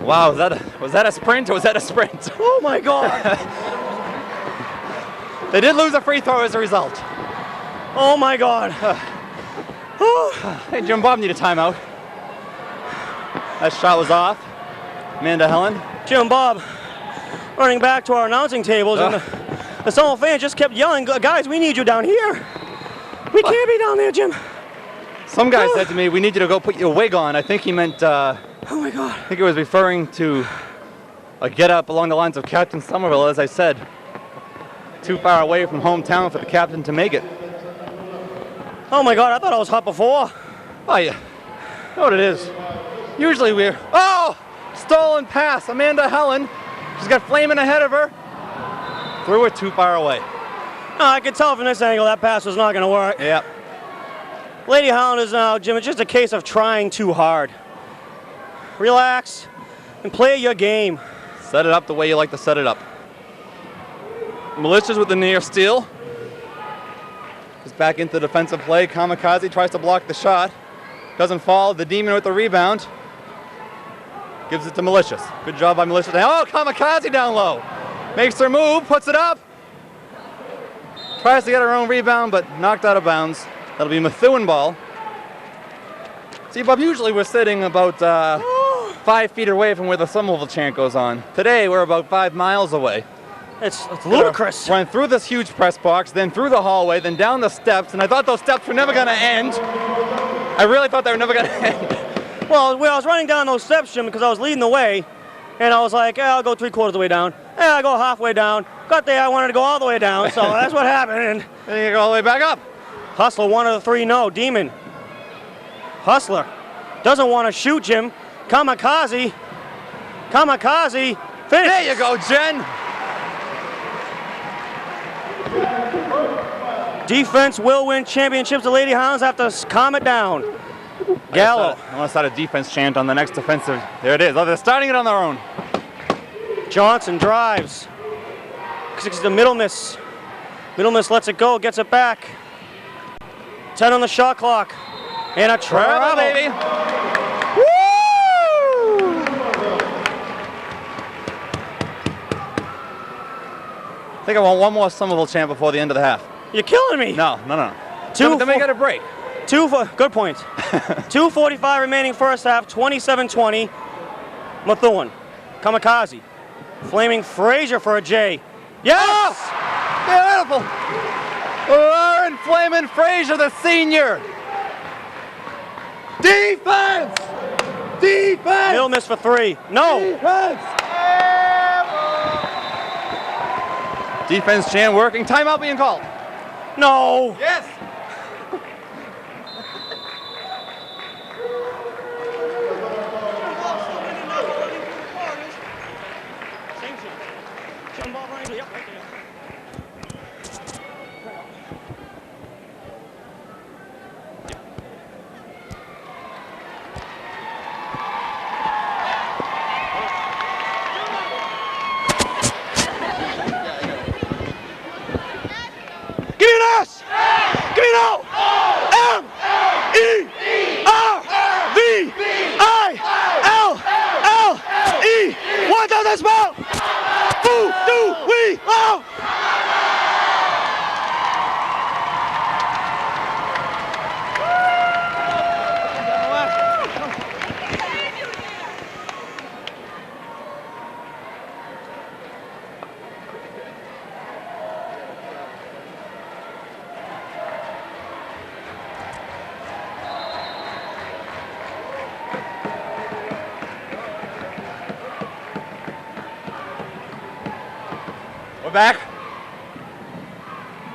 Wow, was that a sprint or was that a sprint? Oh my God! They did lose a free throw as a result. Oh my God! Hey, Jim Bob need a timeout. That shot was off. Amanda Helen. Jim Bob running back to our announcing tables, and the Somerville fans just kept yelling, "Guys, we need you down here. We can't be down there, Jim." Some guy said to me, "We need you to go put your wig on." I think he meant. Oh my God. I think it was referring to a get up along the lines of Captain Somerville, as I said. Too far away from hometown for the captain to make it. Oh my God, I thought I was hot before. Oh, yeah. You know what it is? Usually we're... Oh! Stolen pass. Amanda Helen. She's got Flamin' ahead of her. Threw it too far away. No, I could tell from this angle that pass was not going to work. Yep. Lady Highlanders now, Jim, it's just a case of trying too hard. Relax and play your game. Set it up the way you like to set it up. Malicious with the near steal. Goes back into defensive play. Kamikaze tries to block the shot. Doesn't fall. The Demon with the rebound. Gives it to Malicious. Good job by Malicious. Oh, Kamikaze down low. Makes her move, puts it up. Tries to get her own rebound, but knocked out of bounds. That'll be Methuen ball. See, Bob, usually we're sitting about 5 feet away from where the Somerville chant goes on. Today, we're about 5 miles away. It's ludicrous. Run through this huge press box, then through the hallway, then down the steps, and I thought those steps were never going to end. I really thought they were never going to end. Well, I was running down those steps, Jim, because I was leading the way, and I was like, I'll go 3/4 of the way down. I'll go halfway down. Got there, I wanted to go all the way down, so that's what happened. And then you go all the way back up. Hustler, 1 of the 3, no. Demon. Hustler. Doesn't want to shoot, Jim. Kamikaze. Kamikaze. Finish. There you go, Jen. Defense will win championships. The Lady Hounds have to calm it down. Gallo. I want to start a defense chant on the next defensive. There it is. Oh, they're starting it on their own. Johnson drives. The middle miss. Middle miss lets it go, gets it back. 10 on the shot clock. And a travel, baby. Woo! I think I want one more Somerville chant before the end of the half. You're killing me. No. Then we got a break. Good point. 2:45 remaining first half, 27-20. Methuen. Kamikaze. Flaming Frazier for a J. Yes! Oh, beautiful. Lauren Flamin' Frazier, the senior. Defense! Defense! Middle miss for 3. No. Defense! Defense chant working. Timeout being called. No. Yes. Jump ball right, yep, right there. Give me an S! Give me an O! M! E! R! V! I! L! L! E! What does that spell? Who do we love? We're back.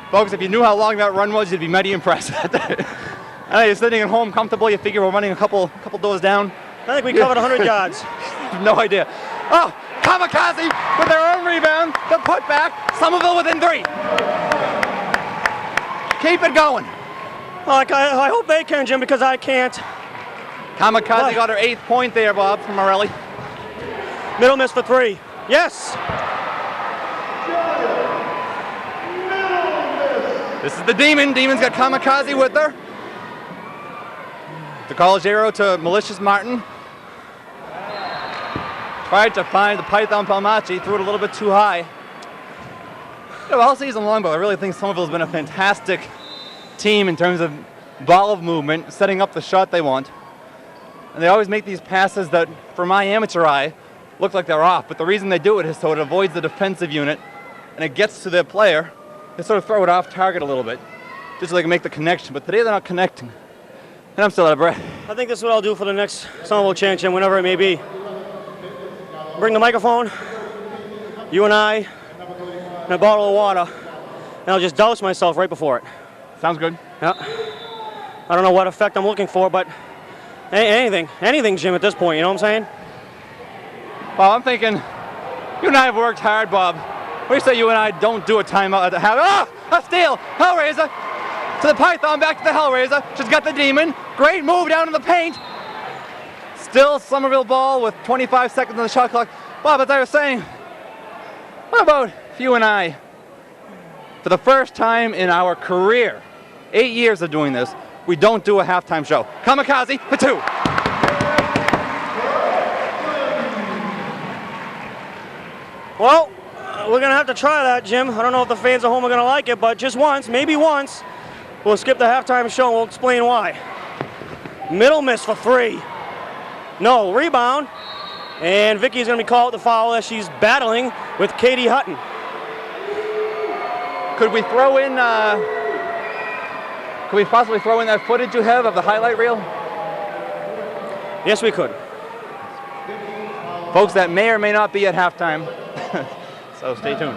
Folks, if you knew how long that run was, you'd be mighty impressed. I know you're sitting at home comfortable, you figure we're running a couple doors down. I think we covered 100 yards. No idea. Oh, Kamikaze with their own rebound, the putback, Somerville within 3. Keep it going. I hope they can, Jim, because I can't. Kamikaze got her 8th point there, Bob, from Morelli. Middle miss for 3. Yes. This is the Demon. Demon's got Kamikaze with her. The college arrow to Malicious Martin. Tried to find the Python Palmachi, threw it a little bit too high. You know, all season long, but I really think Somerville's been a fantastic team in terms of ball of movement, setting up the shot they want. And they always make these passes that, for my amateur eye, look like they're off. But the reason they do it is so it avoids the defensive unit and it gets to their player. They sort of throw it off target a little bit, just so they can make the connection. But today they're not connecting. And I'm still out of breath. I think this is what I'll do for the next Somerville Championship, whenever it may be. Bring the microphone, you and I, and a bottle of water, and I'll just douse myself right before it. Sounds good. Yeah. I don't know what effect I'm looking for, but anything, Jim, at this point, you know what I'm saying? Well, I'm thinking, you and I have worked hard, Bob. What do you say you and I don't do a timeout at the half? Ah! A steal! Hellraiser! To the Python, back to the Hellraiser. She's got the Demon. Great move down in the paint. Still Somerville ball with 25 seconds on the shot clock. Bob, as I was saying, what about you and I, for the first time in our career, 8 years of doing this, we don't do a halftime show. Kamikaze for 2. Well, we're going to have to try that, Jim. I don't know if the fans at home are going to like it, but just once, maybe once, we'll skip the halftime show and we'll explain why. Middle miss for 3. No, rebound. And Vicky's going to be called the foul as she's battling with Katie Hutton. Could we throw in, could we possibly throw in that footage you have of the highlight reel? Yes, we could. Folks, that may or may not be at halftime. So stay tuned.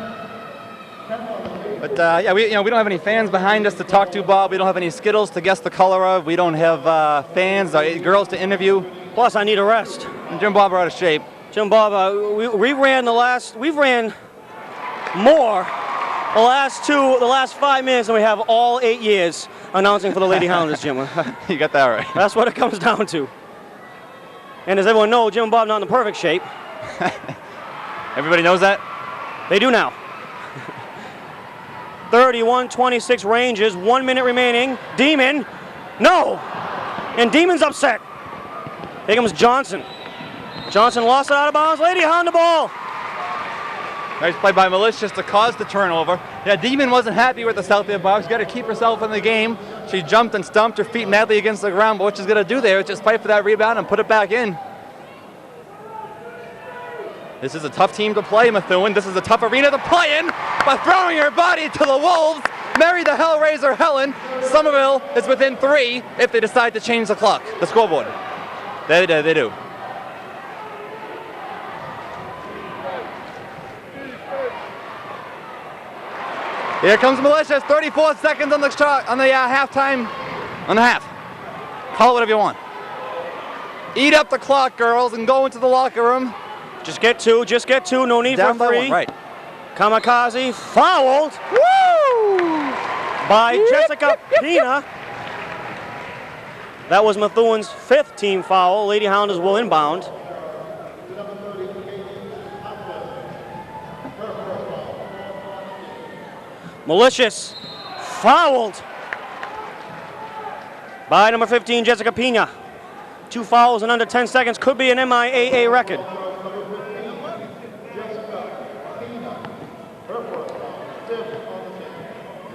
But yeah, we don't have any fans behind us to talk to, Bob. We don't have any Skittles to guess the color of. We don't have fans, girls to interview. Plus, I need a rest. And Jim Bob are out of shape. Jim Bob, we've ran more the last 5 minutes than we have all 8 years announcing for the Lady Highlanders, Jim. You got that right. That's what it comes down to. And as everyone knows, Jim and Bob not in the perfect shape. Everybody knows that? They do now. 31-26 Rangers, 1 minute remaining. Demon, no! And Demon's upset. Here comes Johnson. Johnson lost it out of bounds. Lady Highlander ball. Nice play by Malicious to cause the turnover. Yeah, Demon wasn't happy with the Southfield box. Got to keep herself in the game. She jumped and stomped her feet madly against the ground, but what she's going to do there is just fight for that rebound and put it back in. This is a tough team to play, Methuen. This is a tough arena to play in, but throwing her body to the Wolves, Mary the Hellraiser Helen. Somerville is within 3 if they decide to change the clock, the scoreboard. They do. Here comes Malicious, 34 seconds on the shot, on the halftime, on the half. Call it whatever you want. Eat up the clock, girls, and go into the locker room. Just get 2, no need Down for 3. by 1, right. Kamikaze fouled. Woo! By Jessica Pina. That was Methuen's 5th team foul. Lady Highlanders will inbound. Malicious fouled by number 15, Jessica Pina. 2 fouls in under 10 seconds could be an MIAA record.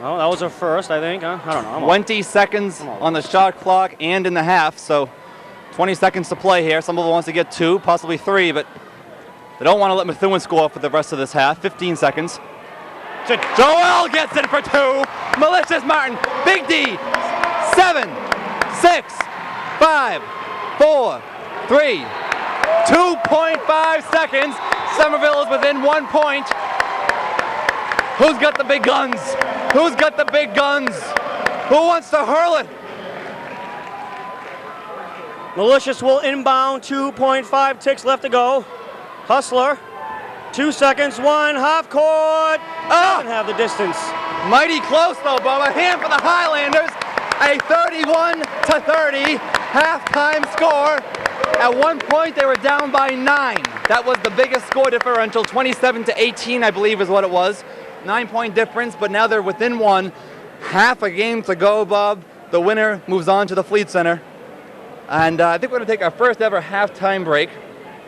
Oh, that was her first, I think, huh? I don't know. 20 seconds on the shot clock and in the half, so 20 seconds to play here. Somerville wants to get 2, possibly 3, but they don't want to let Methuen score for the rest of this half. 15 seconds. Joel gets it for 2. Malicious Martin. Big D. 7, 6, 5, 4, 3. 2.5 seconds. Somerville is within 1 point. Who's got the big guns? Who's got the big guns? Who wants to hurl it? Malicious will inbound. 2.5 ticks left to go. Hustler. 2 seconds, 1, half court. Doesn't have the distance. Mighty close though, Bob. A hand for the Highlanders. A 31-30 halftime score. At one point they were down by 9. That was the biggest score differential. 27-18, I believe, is what it was. 9-point difference, but now they're within 1. Half a game to go, Bob. The winner moves on to the Fleet Center. And I think we're going to take our first ever halftime break.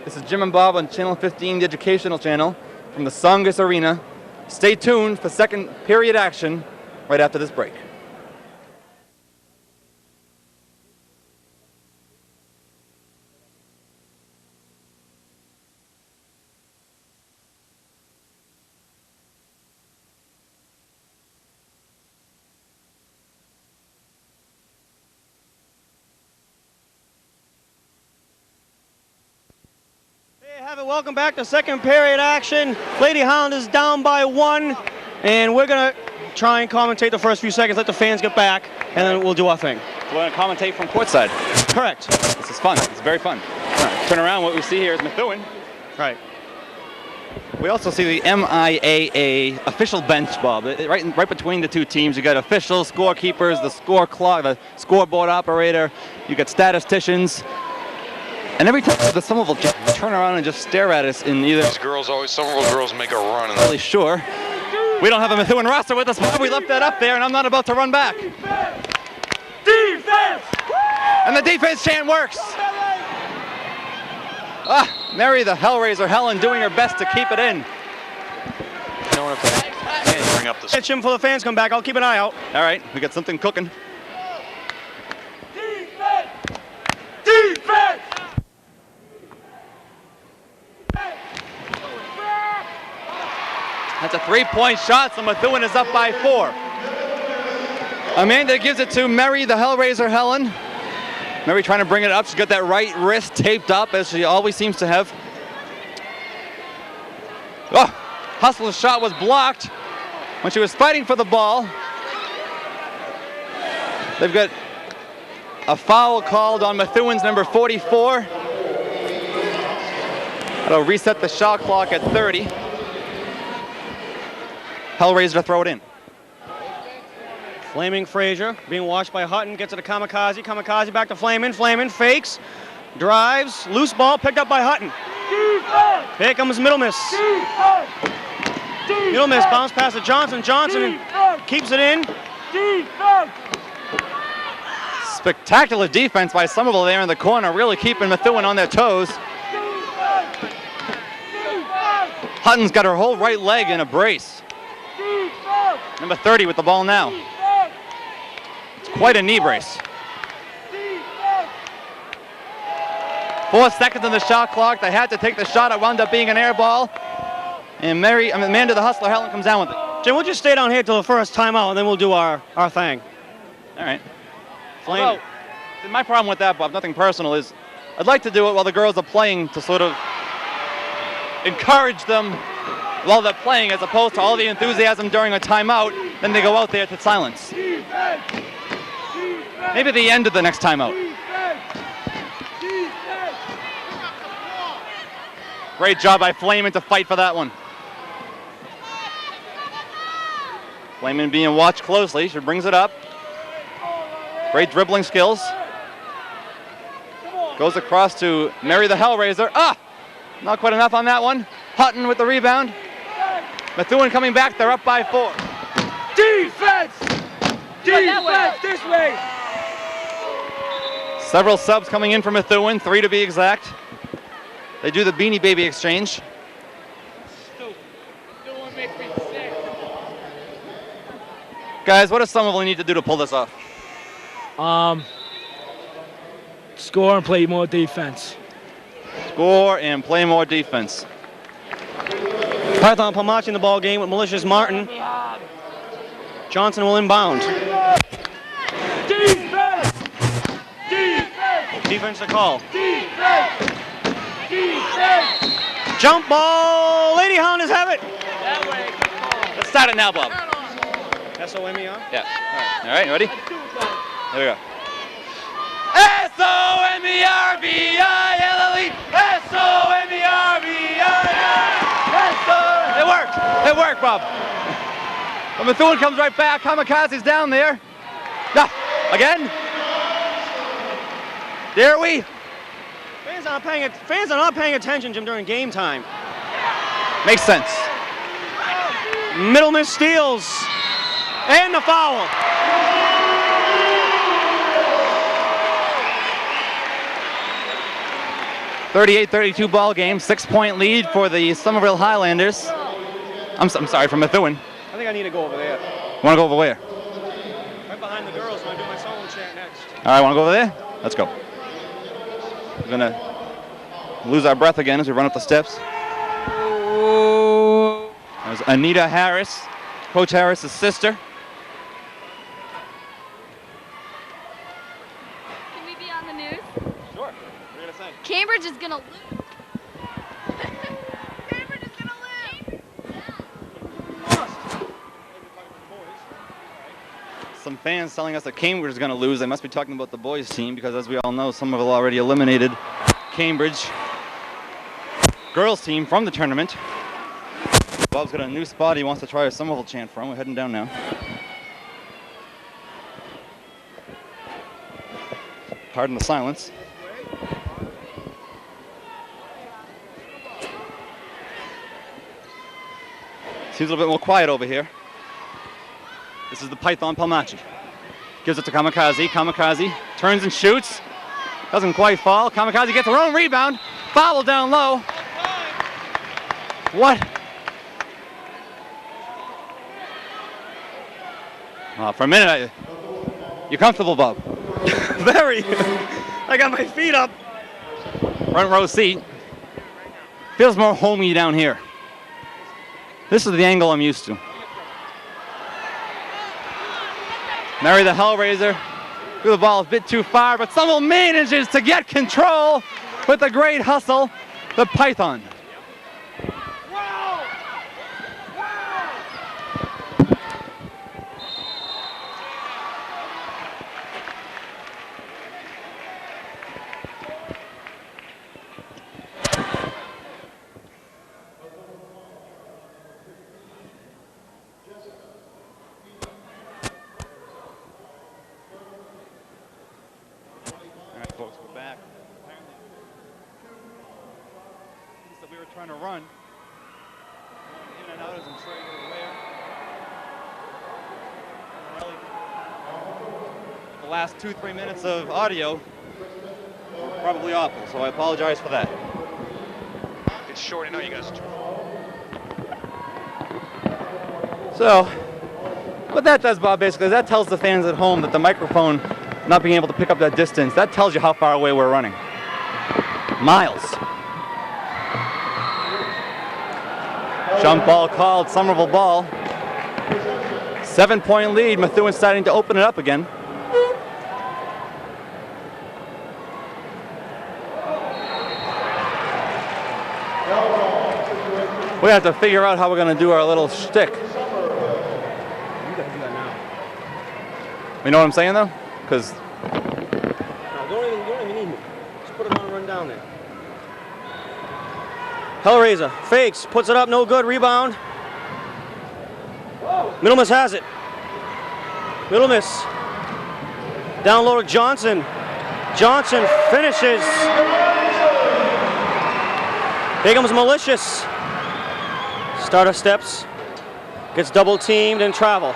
This is Jim and Bob on Channel 15, the educational channel, from the Tsongas Arena. Stay tuned for second period action right after this break. Welcome back to second period action. Lady Highlanders down by 1, and we're going to try and commentate the first few seconds, let the fans get back, and then we'll do our thing. We're going to commentate from courtside. Correct. This is fun. It's very fun. Turn around. What we see here is Methuen. Right. We also see the MIAA official bench, Bob. Right between the two teams, you got officials, scorekeepers, the score clock, the scoreboard operator. You got statisticians. And every time the Somerville turn around and just stare at us in either. These girls always, Somerville girls make a run. I'm really sure. We don't have a Methuen roster with us, but we left that up there, and I'm not about to run back. Defense! And the defense chant works. Mary the Hellraiser Helen doing her best to keep it in. Bring up the Jim, for the fans come back. I'll keep an eye out. All right, we got something cooking. Defense! Defense! That's a 3-point shot, so Methuen is up by 4. Amanda gives it to Mary the Hellraiser Helen. Mary trying to bring it up. She's got that right wrist taped up, as she always seems to have. Oh, Hustler's shot was blocked when she was fighting for the ball. They've got a foul called on Methuen's number 44. That'll reset the shot clock at 30. Hellraiser to throw it in. Flaming Frazier being watched by Hutton, gets it to Kamikaze. Kamikaze back to Flamin. Flamin fakes, drives, loose ball picked up by Hutton. Defense! Here comes Middle Miss. Defense! Middle Miss bounce pass to Johnson. Johnson keeps it in. Defense! Spectacular defense by Somerville there in the corner, really keeping Methuen on their toes. Defense! Hutton's got her whole right leg in a brace. Defense! Number 30 with the ball now. It's quite a knee brace. 4 seconds on the shot clock. They had to take the shot. It wound up being an air ball. And Amanda the Hustler Helen comes down with it. Jim, we'll just stay down here till the first timeout, and then we'll do our thing. All right. Flame. Well, my problem with that, Bob, nothing personal, is I'd like to do it while the girls are playing to sort of encourage them while they're playing, as opposed to all the enthusiasm during a timeout, then they go out there to silence. Maybe the end of the next timeout. Great job by Flamin to fight for that one. Flayman being watched closely. She brings it up. Great dribbling skills. Goes across to Mary the Hellraiser. Not quite enough on that one. Hutton with the rebound. Methuen coming back. They're up by 4. Defense! Defense this way! Several subs coming in for Methuen, 3 to be exact. They do the Beanie Baby exchange. Guys, what does Somerville need to do to pull this off? Score and play more defense. Score and play more defense. Python Palmachi in the ball game with Malicious Martin. Johnson will inbound. Defense! Defense! Defense to call. Defense! Defense! Jump ball. Lady Highlanders have it. That way. Let's start it now, Bob. S-O-M-E-R. Yeah. All right, ready? Here we go. S-O-M-E-R-V-I-L-L-E. S-O-M-E-R-V-I-L-L-E. It worked. It worked, Bob. But Methuen comes right back. Kamikaze's down there. Again. Dare we? Fans are not paying attention, Jim, during game time. Makes sense. Middleman steals. And the foul. .38-32 ball game. 6-point lead for the Somerville Highlanders. I'm sorry, for Methuen. I think I need to go over there. Want to go over where? Right behind the girls when I do my solo chant next. All right, want to go over there? Let's go. We're going to lose our breath again as we run up the steps. There's Anita Harris, Coach Harris's sister. Can we be on the news? Sure. What are you going to say? Cambridge is gonna lose. Cambridge is gonna lose. Some fans telling us that Cambridge is going to lose. They must be talking about the boys' team because, as we all know, Somerville already eliminated Cambridge girls' team from the tournament. Bob's got a new spot he wants to try a Somerville chant from. We're heading down now. Pardon the silence. Seems a little bit more quiet over here. This is the Python Palmachi. Gives it to Kamikaze. Kamikaze turns and shoots. Doesn't quite fall. Kamikaze gets her own rebound. Foul down low. What? For a minute, you comfortable, Bob? Very. I got my feet up. Front row seat. Feels more homey down here. This is the angle I'm used to. Mary the Hellraiser threw the ball a bit too far, but Somerville manages to get control with a great hustle. The Python. Folks, we're back. So we were trying to run. In and out isn't sure where. The last 2-3 minutes of audio were probably awful, so I apologize for that. It's short. I know you guys. So, what that does, Bob, basically, is that tells the fans at home that the microphone not being able to pick up that distance, that tells you how far away we're running. Miles. Jump ball called, Somerville ball. 7-point lead, Methuen starting to open it up again. We have to figure out how we're going to do our little shtick. You gotta do that now. You know what I'm saying, though? Because No, don't even need me. Just put it on and run down there. Hellraiser fakes, puts it up, no good, rebound. Middle Miss has it. Middle Miss. Down low to Johnson. Johnson finishes. Here comes Malicious. Starter steps. Gets double teamed and travel.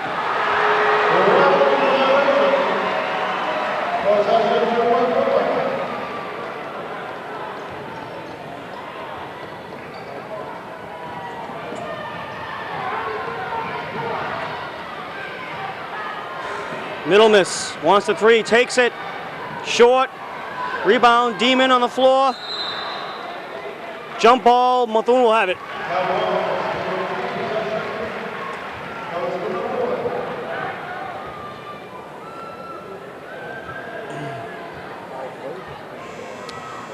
Middle Miss wants the three, takes it. Short. Rebound, Demon on the floor. Jump ball, Methuen will have it.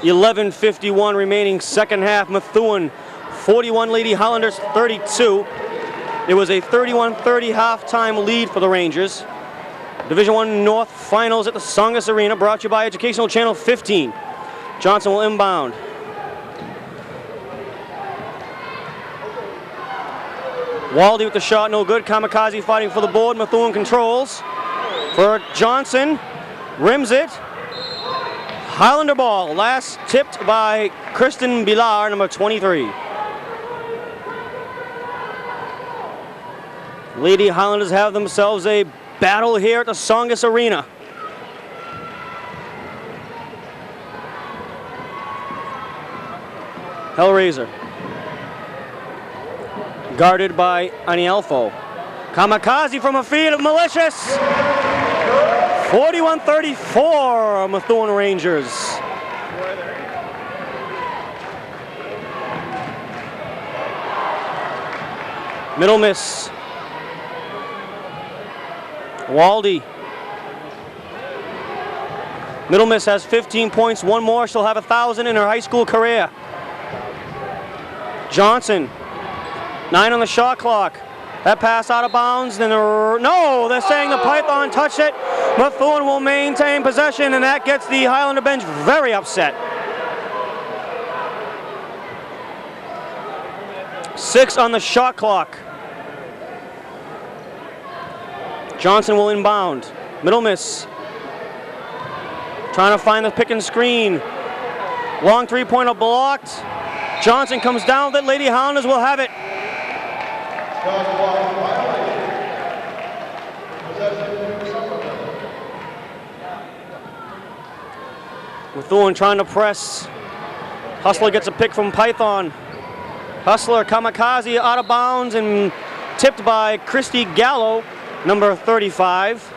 .11:51 remaining second half. Methuen 41, Lady Highlanders 32. It was a 31-30 halftime lead for the Rangers. Division I North Finals at the Tsongas Arena, brought to you by Educational Channel 15. Johnson will inbound. Waldy with the shot, no good. Kamikaze fighting for the board. Methuen controls. For Johnson, rims it. Highlander ball, last tipped by Kristen Bilar, number 23. Lady Highlanders have themselves a battle here at the Tsongas Arena. Hellraiser. Guarded by Anielfo. Kamikaze from a feed of Malicious. 41-34, Methuen Rangers. Middle Miss. Waldy. Middle Miss has 15 points, one more, she'll have 1,000 in her high school career. Johnson, 9 on the shot clock. That pass out of bounds, then no, they're saying the Python touched it. Methuen will maintain possession, and that gets the Highlander bench very upset. 6 on the shot clock. Johnson will inbound. Middle Miss. Trying to find the pick and screen. Long three-pointer blocked. Johnson comes down with it. Lady Highlanders will have it. Methuen trying to press. Hustler gets a pick from Python. Hustler, Kamikaze out of bounds and tipped by Christy Gallo, number 35.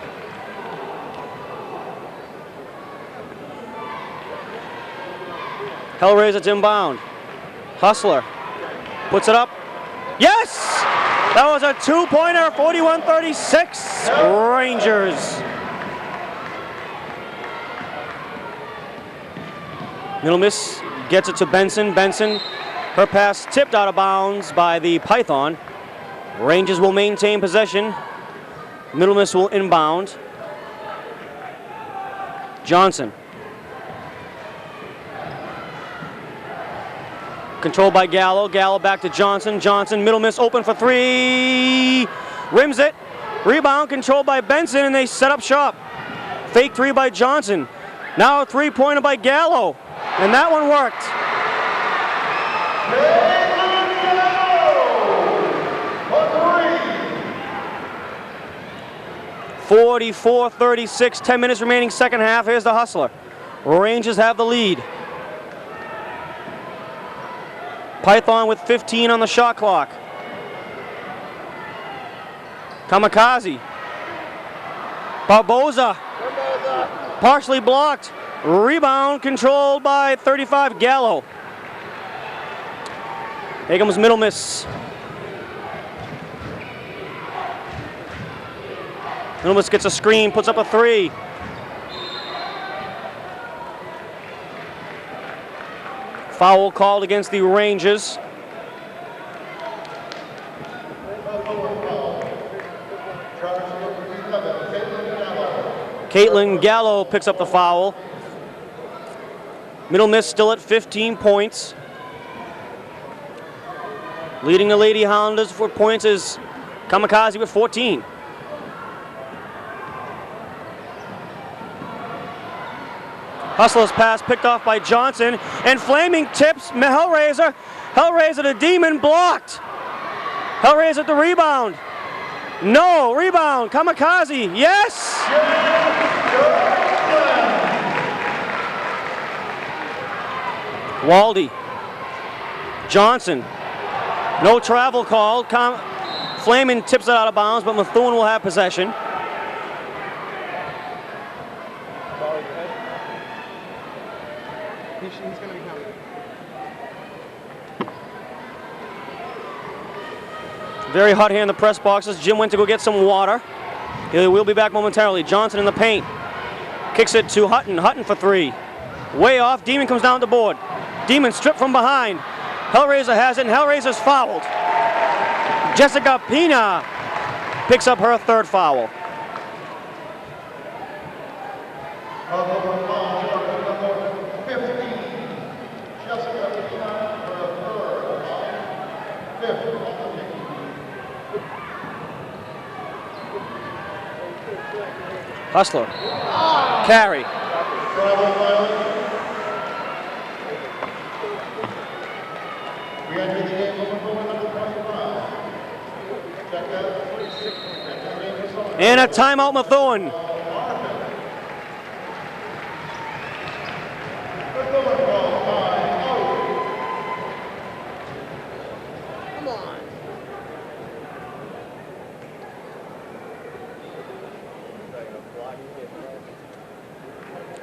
Hellraiser's inbound. Hustler puts it up. Yes! That was a two-pointer, 41-36, Rangers. Middle Miss gets it to Benson. Benson, her pass tipped out of bounds by the Python. Rangers will maintain possession. Middle Miss will inbound. Johnson. Controlled by Gallo. Gallo back to Johnson. Johnson, Middle Miss open for three. Rims it. Rebound controlled by Benson, and they set up shop. Fake three by Johnson. Now a three-pointer by Gallo. And that one worked. 44-36, 10 minutes remaining second half. Here's the Hustler. Rangers have the lead. Python with 15 on the shot clock. Kamikaze. Barboza. Partially blocked. Rebound controlled by 35 Gallo. Here comes Middle Miss. Middle Miss gets a screen, puts up a three. Foul called against the Rangers. Caitlin Gallo picks up the foul. Middle Miss still at 15 points. Leading the Lady Highlanders for points is Kamikaze with 14. Hustler's pass picked off by Johnson, and flaming tips Hellraiser. Hellraiser to Demon, blocked. Hellraiser the rebound. No, rebound, Kamikaze, yes! Waldy. Johnson. No travel called. Flamin tips it out of bounds, but Methuen will have possession. Very hot here in the press boxes. Jim went to go get some water. He will be back momentarily. Johnson in the paint. Kicks it to Hutton. Hutton for three. Way off. Demon comes down the board. Demon stripped from behind. Hellraiser has it, and Hellraiser's fouled. Jessica Pina picks up her third foul. Hustler. Carry. And a timeout, Methuen. Come on.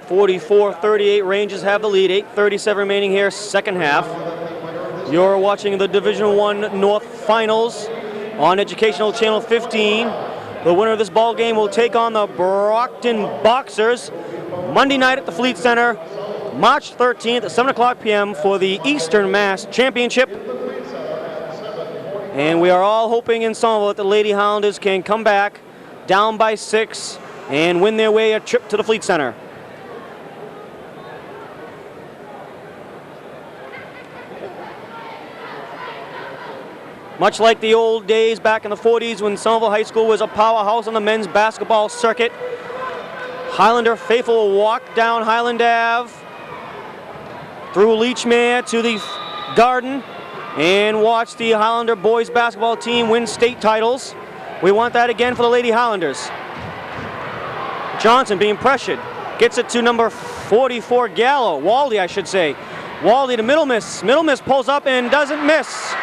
44-38, Rangers have the lead. 8:37 remaining here, second half. You're watching the Division I North Finals on Educational Channel 15. The winner of this ball game will take on the Brockton Boxers Monday night at the Fleet Center, March 13th at 7 o'clock p.m. for the Eastern Mass Championship. And we are all hoping in Somerville that the Lady Highlanders can come back down by 6 and win their way a trip to the Fleet Center. Much like the old days back in the 40s when Somerville High School was a powerhouse on the men's basketball circuit, Highlander faithful will walk down Highland Ave through Leechmere to the Garden and watch the Highlander boys basketball team win state titles. We want that again for the Lady Highlanders. Johnson being pressured. Gets it to number 44, Gallo. Waldy, I should say. Waldy to Middle Miss. Middle Miss pulls up and doesn't miss.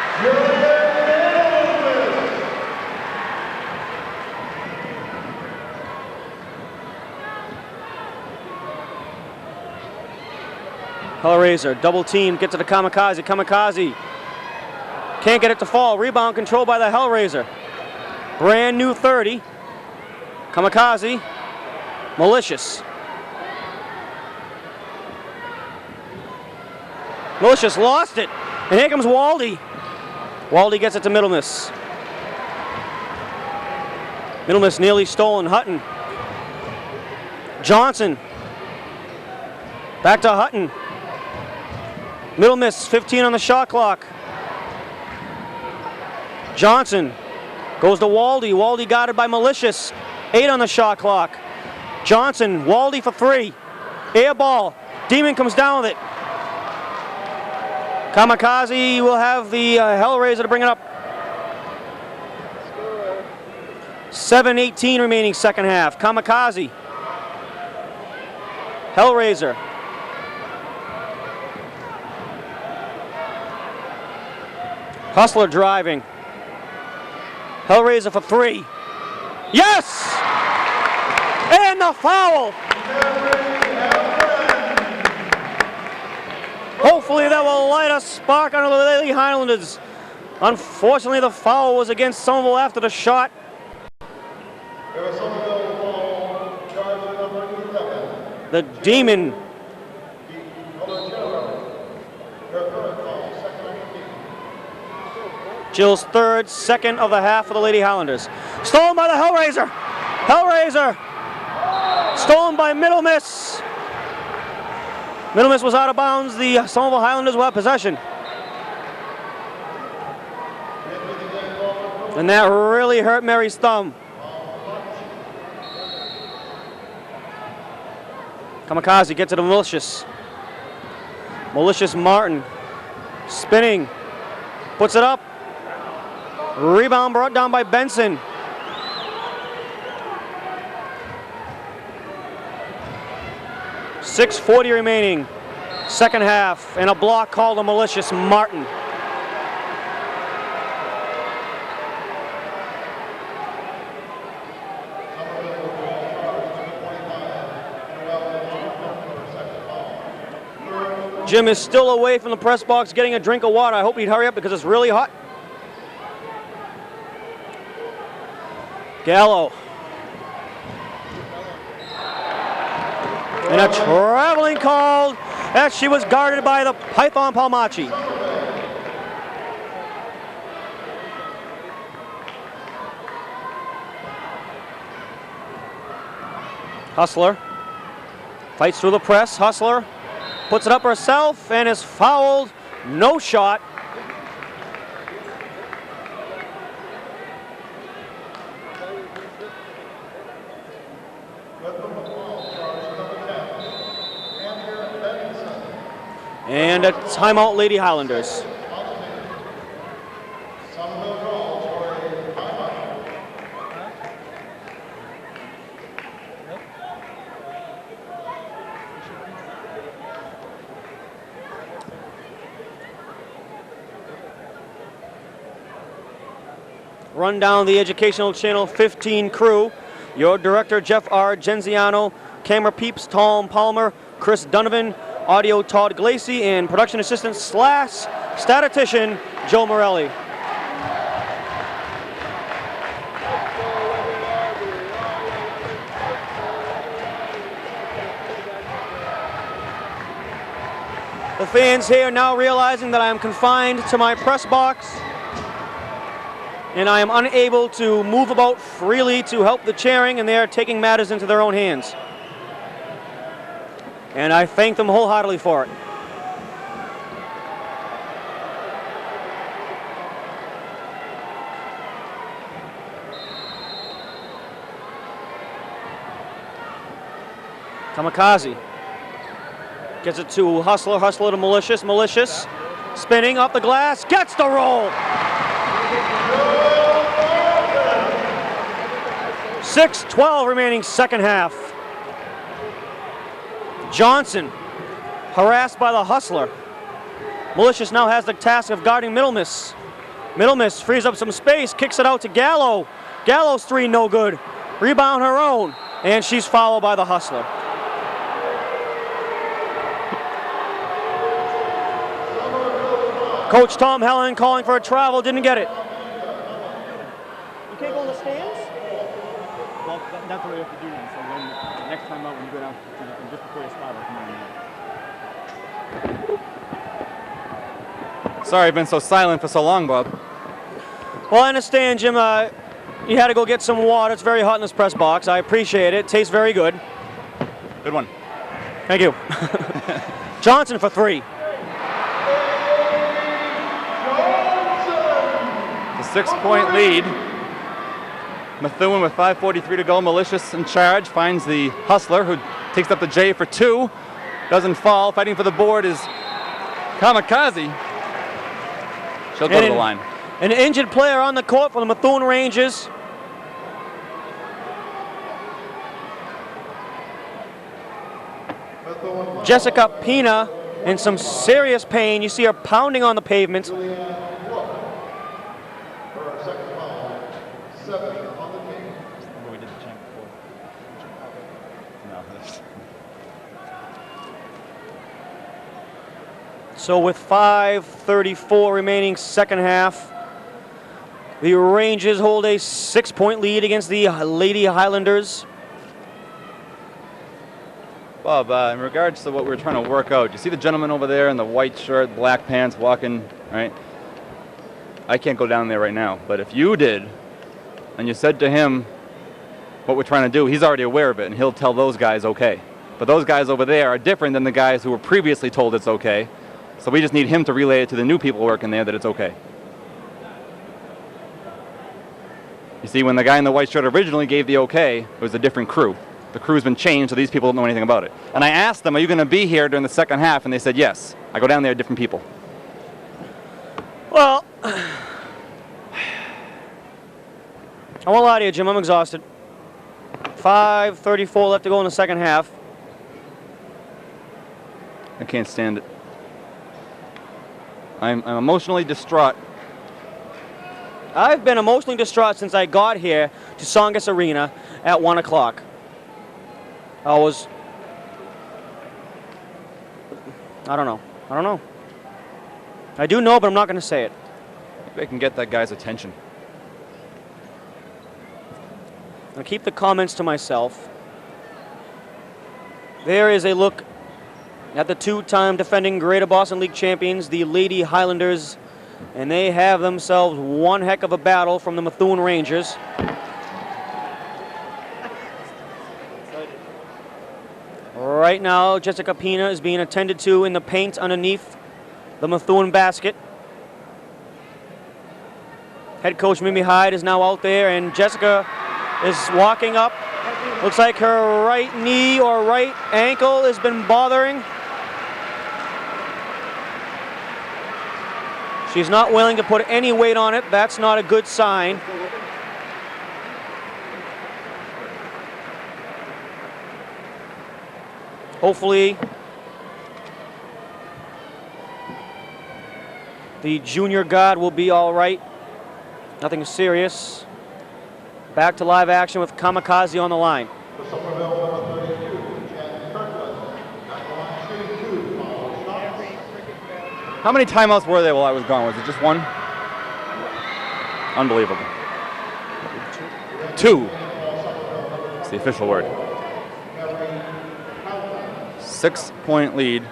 Hellraiser, double team, gets it to Kamikaze. Kamikaze can't get it to fall. Rebound controlled by the Hellraiser. Brand new 30. Kamikaze, Malicious. Malicious lost it. And here comes Waldy. Waldy gets it to Middle Miss. Middle Miss nearly stolen. Hutton. Johnson. Back to Hutton. Middle Miss, 15 on the shot clock. Johnson goes to Waldy. Waldy guarded by Malicious. 8 on the shot clock. Johnson, Waldy for 3. Air ball. Demon comes down with it. Kamikaze will have the Hellraiser to bring it up. 7:18 remaining second half. Kamikaze. Hellraiser. Hustler driving. Hellraiser for 3. Yes! And the foul! Hopefully that will light a spark under the Lady Highlanders. Unfortunately, the foul was against Somerville after the shot. The Demon. Jill's third, second of the half for the Lady Highlanders. Stolen by the Hellraiser. Hellraiser. Stolen by Middle Miss. Middle Miss was out of bounds. The Somerville Highlanders will have possession. And that really hurt Mary's thumb. Kamikaze gets it to Malicious. Malicious Martin. Spinning. Puts it up. Rebound brought down by Benson. .6:40 remaining. Second half. And a block called a Malicious Martin. Jim is still away from the press box getting a drink of water. I hope he'd hurry up because it's really hot. Gallo. And a traveling called as she was guarded by the Python Palmachi. Hustler fights through the press. Hustler puts it up herself and is fouled. No shot. And a timeout, Lady Highlanders. Run down the Educational Channel 15 crew. Your director, Jeff R. Genziano. Camera peeps, Tom Palmer, Chris Donovan. Audio, Todd Glacy. And production assistant / statistician, Joe Morelli. The fans here now realizing that I am confined to my press box and I am unable to move about freely to help the cheering, and they are taking matters into their own hands. And I thank them wholeheartedly for it. Kamikaze gets it to Hustler. Hustler to Malicious. Malicious spinning off the glass. Gets the roll. 6:12 remaining second half. Johnson harassed by the Hustler. Malicious now has the task of guarding Middle Miss. Middle Miss frees up some space, kicks it out to Gallo. Gallo's three no good. Rebound her own, and she's fouled by the Hustler. Coach Tom Helen calling for a travel, didn't get it. You can't go in the stands? Well, that's what we have to do now. So when next time out, when you go down, just before you start, Sorry I've been so silent for so long, Bob. Well, I understand, Jim. You had to go get some water. It's very hot in this press box. I appreciate it. Tastes very good. Good one. Thank you. Johnson for three. The 6-point lead. Methuen with 5:43 to go. Malicious in charge. Finds the Hustler, who takes up the J for two. Doesn't fall. Fighting for the board is Kamikaze. She'll go to the line. An injured player on the court for the Methuen Rangers. Jessica Pina in some serious pain. You see her pounding on the pavement. So with 5:34 remaining second half, the Rangers hold a 6-point lead against the Lady Highlanders. Bob, in regards to what we're trying to work out, you see the gentleman over there in the white shirt, black pants, walking, right? I can't go down there right now, but if you did, and you said to him what we're trying to do, he's already aware of it, and he'll tell those guys okay. But those guys over there are different than the guys who were previously told it's okay. So we just need him to relay it to the new people working there that it's okay. You see, when the guy in the white shirt originally gave the okay, it was a different crew. The crew's been changed, so these people don't know anything about it. And I asked them, are you going to be here during the second half? And they said yes. I go down there, different people. Well, I won't lie to you, Jim. I'm exhausted. 5:34 left to go in the second half. I can't stand it. I'm emotionally distraught. I've been emotionally distraught since I got here to Tsongas Arena at 1 o'clock. I don't know. I do know, but I'm not going to say it. Maybe I can get that guy's attention. I'll keep the comments to myself. There is a look at the two-time defending Greater Boston League champions, the Lady Highlanders, and they have themselves one heck of a battle from the Methuen Rangers. Right now, Jessica Pina is being attended to in the paint underneath the Methuen basket. Head coach Mimi Hyde is now out there, and Jessica is walking up. Looks like her right knee or right ankle has been bothering. She's not willing to put any weight on it. That's not a good sign. Hopefully, the junior guard will be all right. Nothing serious. Back to live action with Kamikaze on the line. For Somerville, number 32, Jen Kirkland. At the line, shooting 2, follow shots. How many timeouts were there while I was gone? Was it just one? Unbelievable. 2. It's the official word. 6-point lead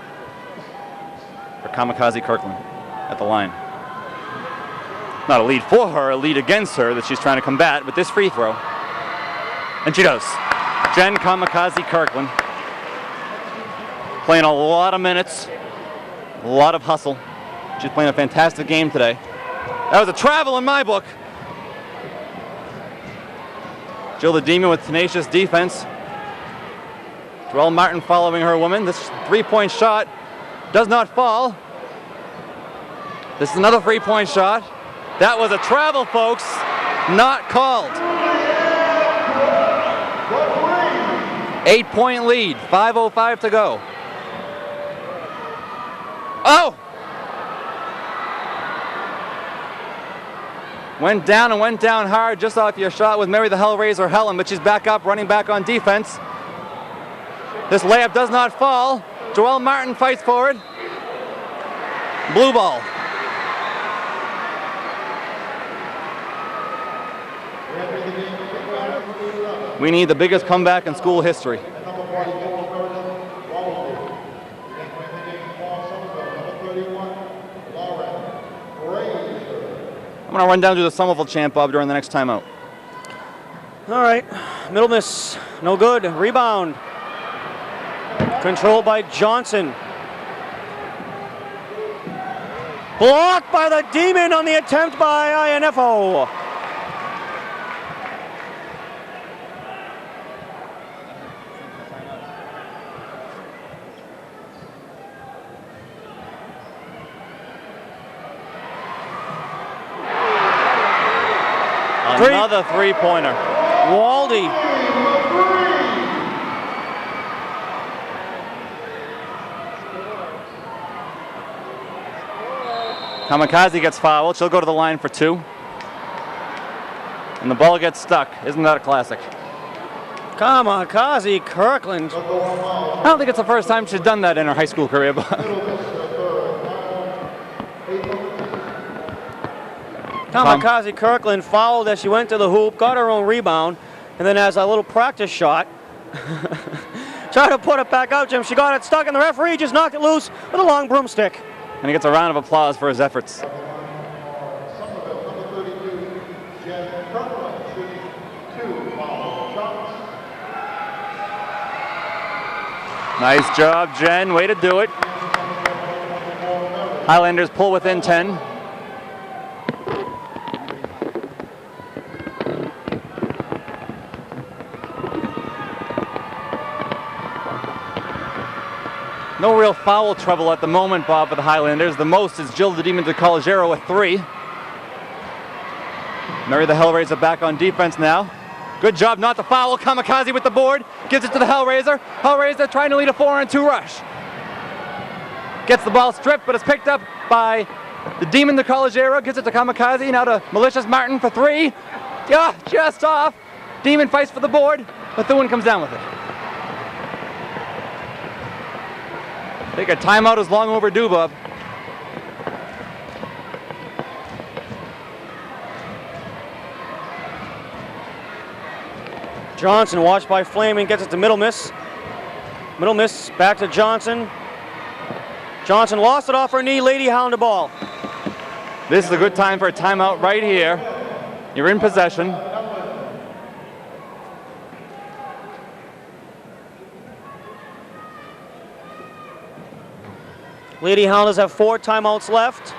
for Kamikaze Kirkland at the line. Not a lead for her, a lead against her that she's trying to combat with this free throw. And she does. Jen Kamikaze Kirkland playing a lot of minutes, a lot of hustle. She's playing a fantastic game today. That was a travel in my book. Jill the Demon with tenacious defense. Joelle Martin following her woman. This three-point shot does not fall. This is another three-point shot. That was a travel, folks. Not called. 8-point lead. 5:05 to go. Oh! Went down and went down hard just off your shot with Mary the Hellraiser Helen, but she's back up, running back on defense. This layup does not fall. Joelle Martin fights for it. Blue ball. We need the biggest comeback in school history. I'm going to run down to the Somerville champ, Bob, during the next timeout. All right, middle miss, no good. Rebound. Controlled by Johnson. Blocked by the Demon on the attempt by INFO. Another three-pointer. Waldy. Kamikaze gets fouled. She'll go to the line for 2. And the ball gets stuck. Isn't that a classic? Kamikaze Kirkland. I don't think it's the first time she's done that in her high school career, but Kamikaze Kirkland fouled as she went to the hoop, got her own rebound, and then as a little practice shot, tried to put it back out, Jim. She got it stuck, and the referee just knocked it loose with a long broomstick. and he gets a round of applause for his efforts. Somerville, number 32, Jen Kirkland, shooting 2 foul shots. Nice job, Jen. Way to do it. Highlanders pull within 10. No real foul trouble at the moment, Bob, for the Highlanders. The most is Jill the Demon DeCollegiero with 3. Mary the Hellraiser back on defense now. Good job not to foul. Kamikaze with the board. Gives it to the Hellraiser. Hellraiser trying to lead a 4-on-2 rush. Gets the ball stripped, but it's picked up by the Demon DeCollegiero. Gives it to Kamikaze. Now to Malicious Martin for 3. Yeah, just off. Demon fights for the board. Methuen comes down with it. I think a timeout is long overdue, Bob. Johnson, watched by Flaming, gets it to Middle Miss. Middle Miss, back to Johnson. Johnson lost it off her knee. Lady Highlander ball. This is a good time for a timeout right here. You're in possession. Lady Highlanders have 4 timeouts left.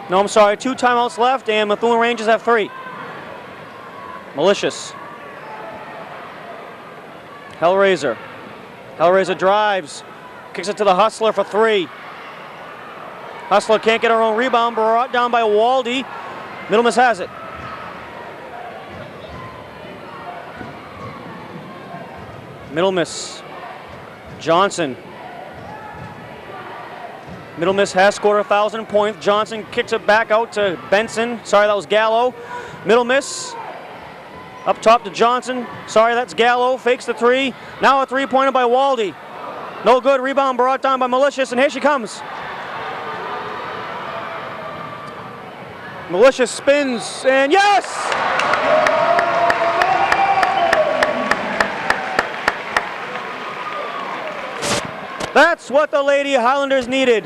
No, I'm sorry, 2 timeouts left, and Methuen Rangers have 3. Malicious. Hellraiser. Hellraiser drives. Kicks it to the Hustler for 3. Hustler can't get her own rebound, brought down by Waldy. Middle Miss has it. Middle Miss. Johnson. Middle Miss has scored 1,000 points. Johnson kicks it back out to Benson. Sorry, that was Gallo. Middle Miss. Up top to Johnson. Sorry, that's Gallo. Fakes the 3. Now a 3-pointer by Waldy. No good. Rebound brought down by Malicious, and here she comes. Malicious spins, and yes! That's what the Lady Highlanders needed.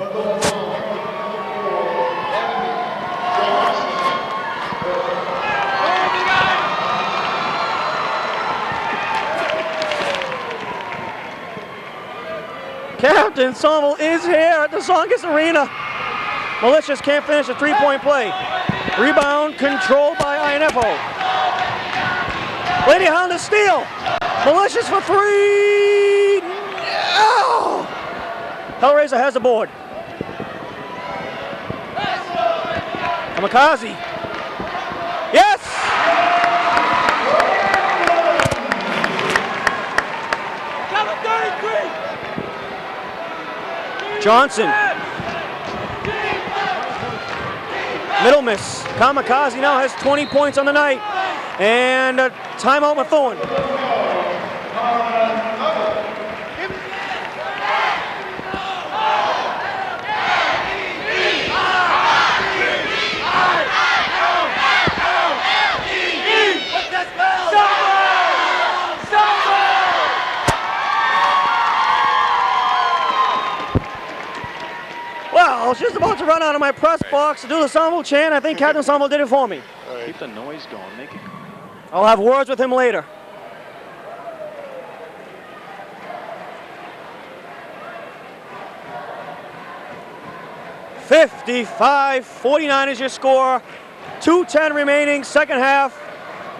Captain Somerville is here at the Tsongas Arena. Malicious can't finish a 3-point play. Rebound controlled by INFO. Lady Highlanders steal. Malicious for 3. No! Hellraiser has the board. Kamikaze. Yes! Johnson. Middle Miss. Kamikaze now has 20 points on the night. And a timeout Methuen. Well, I was just about to run out of my press box to do the Somerville chant. I think Captain Somerville did it for me. Keep the noise going. Make it. I'll have words with him later. $55-49 is your score. 2:10 remaining, second half.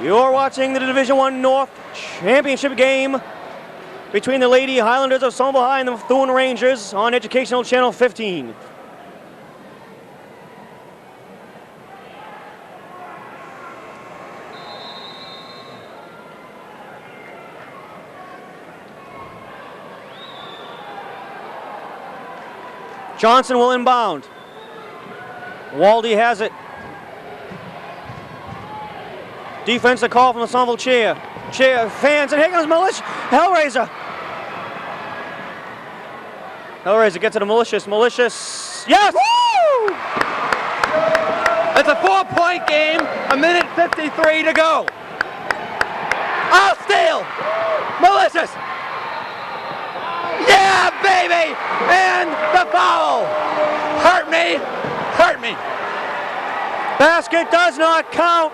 You're watching the Division I North Championship game between the Lady Highlanders of Somerville High and the Methuen Rangers on Educational Channel 15. Johnson will inbound. Waldy has it. Defensive call from the Somerville chair. Fans, and here comes Hellraiser. Hellraiser gets to the Malicious. Yes! Woo! It's a 4-point game. 1:53 to go. I'll steal. Malicious. Yeah, baby! And the foul! Hurt me! Basket does not count,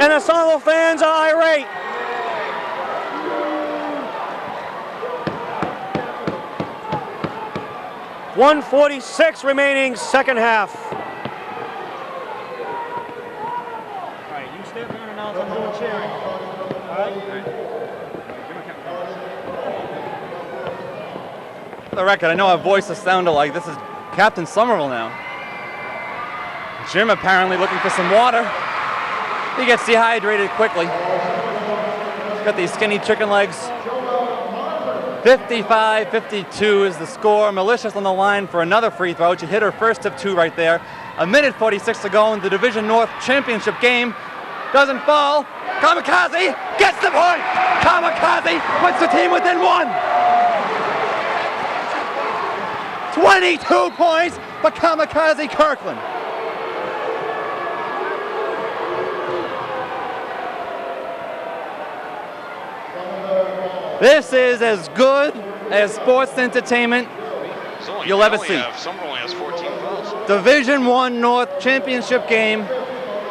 and the Somerville fans are irate. $1:46 remaining, second half. All right, you stay up there and announce I'm doing cheering. All right? the record, I know our voices sounded like this is Captain Somerville now. Jim apparently looking for some water. He gets dehydrated quickly. He's got these skinny chicken legs. 55-52 is the score. Malicious on the line for another free throw. She hit her first of two right there. A minute 46 to go in the Division North Championship game. Doesn't fall. Kamikaze gets the point. Kamikaze puts the team within one. 22 points for Kamikaze Kirkland. This is as good as sports entertainment you'll ever see. Somerville only has 14 fouls. Division I North Championship game.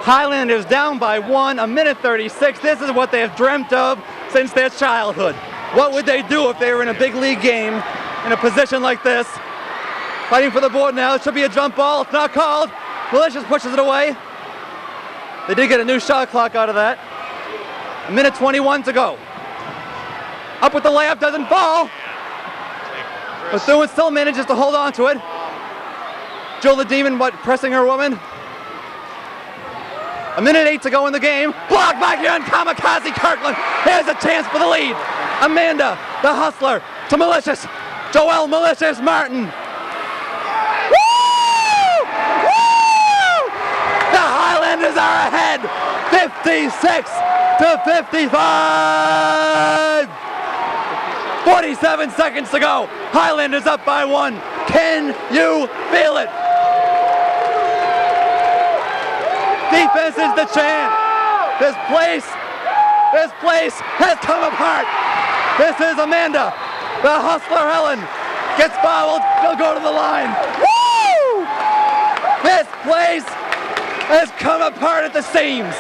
Highlanders down by 1, a minute 36. This is what they have dreamt of since their childhood. What would they do if they were in a big league game in a position like this? Fighting for the board now. It should be a jump ball. It's not called. Malicious pushes it away. They did get a new shot clock out of that. A minute 21 to go. Up with the layup, doesn't fall. Methuen still manages to hold on to it. Jill the Demon, pressing her woman. A minute 8 to go in the game. Blocked by here on Kamikaze Kirkland. Here's a chance for the lead. Amanda, the hustler, to Malicious. Joelle Malicious Martin. Woo! Woo! The Highlanders are ahead. 56-55. 47 seconds to go. Highlanders up by 1. Can you feel it? Defense is the chant. This place has come apart. This is Amanda. The hustler Helen gets fouled. They'll go to the line. Woo! This place has come apart at the seams.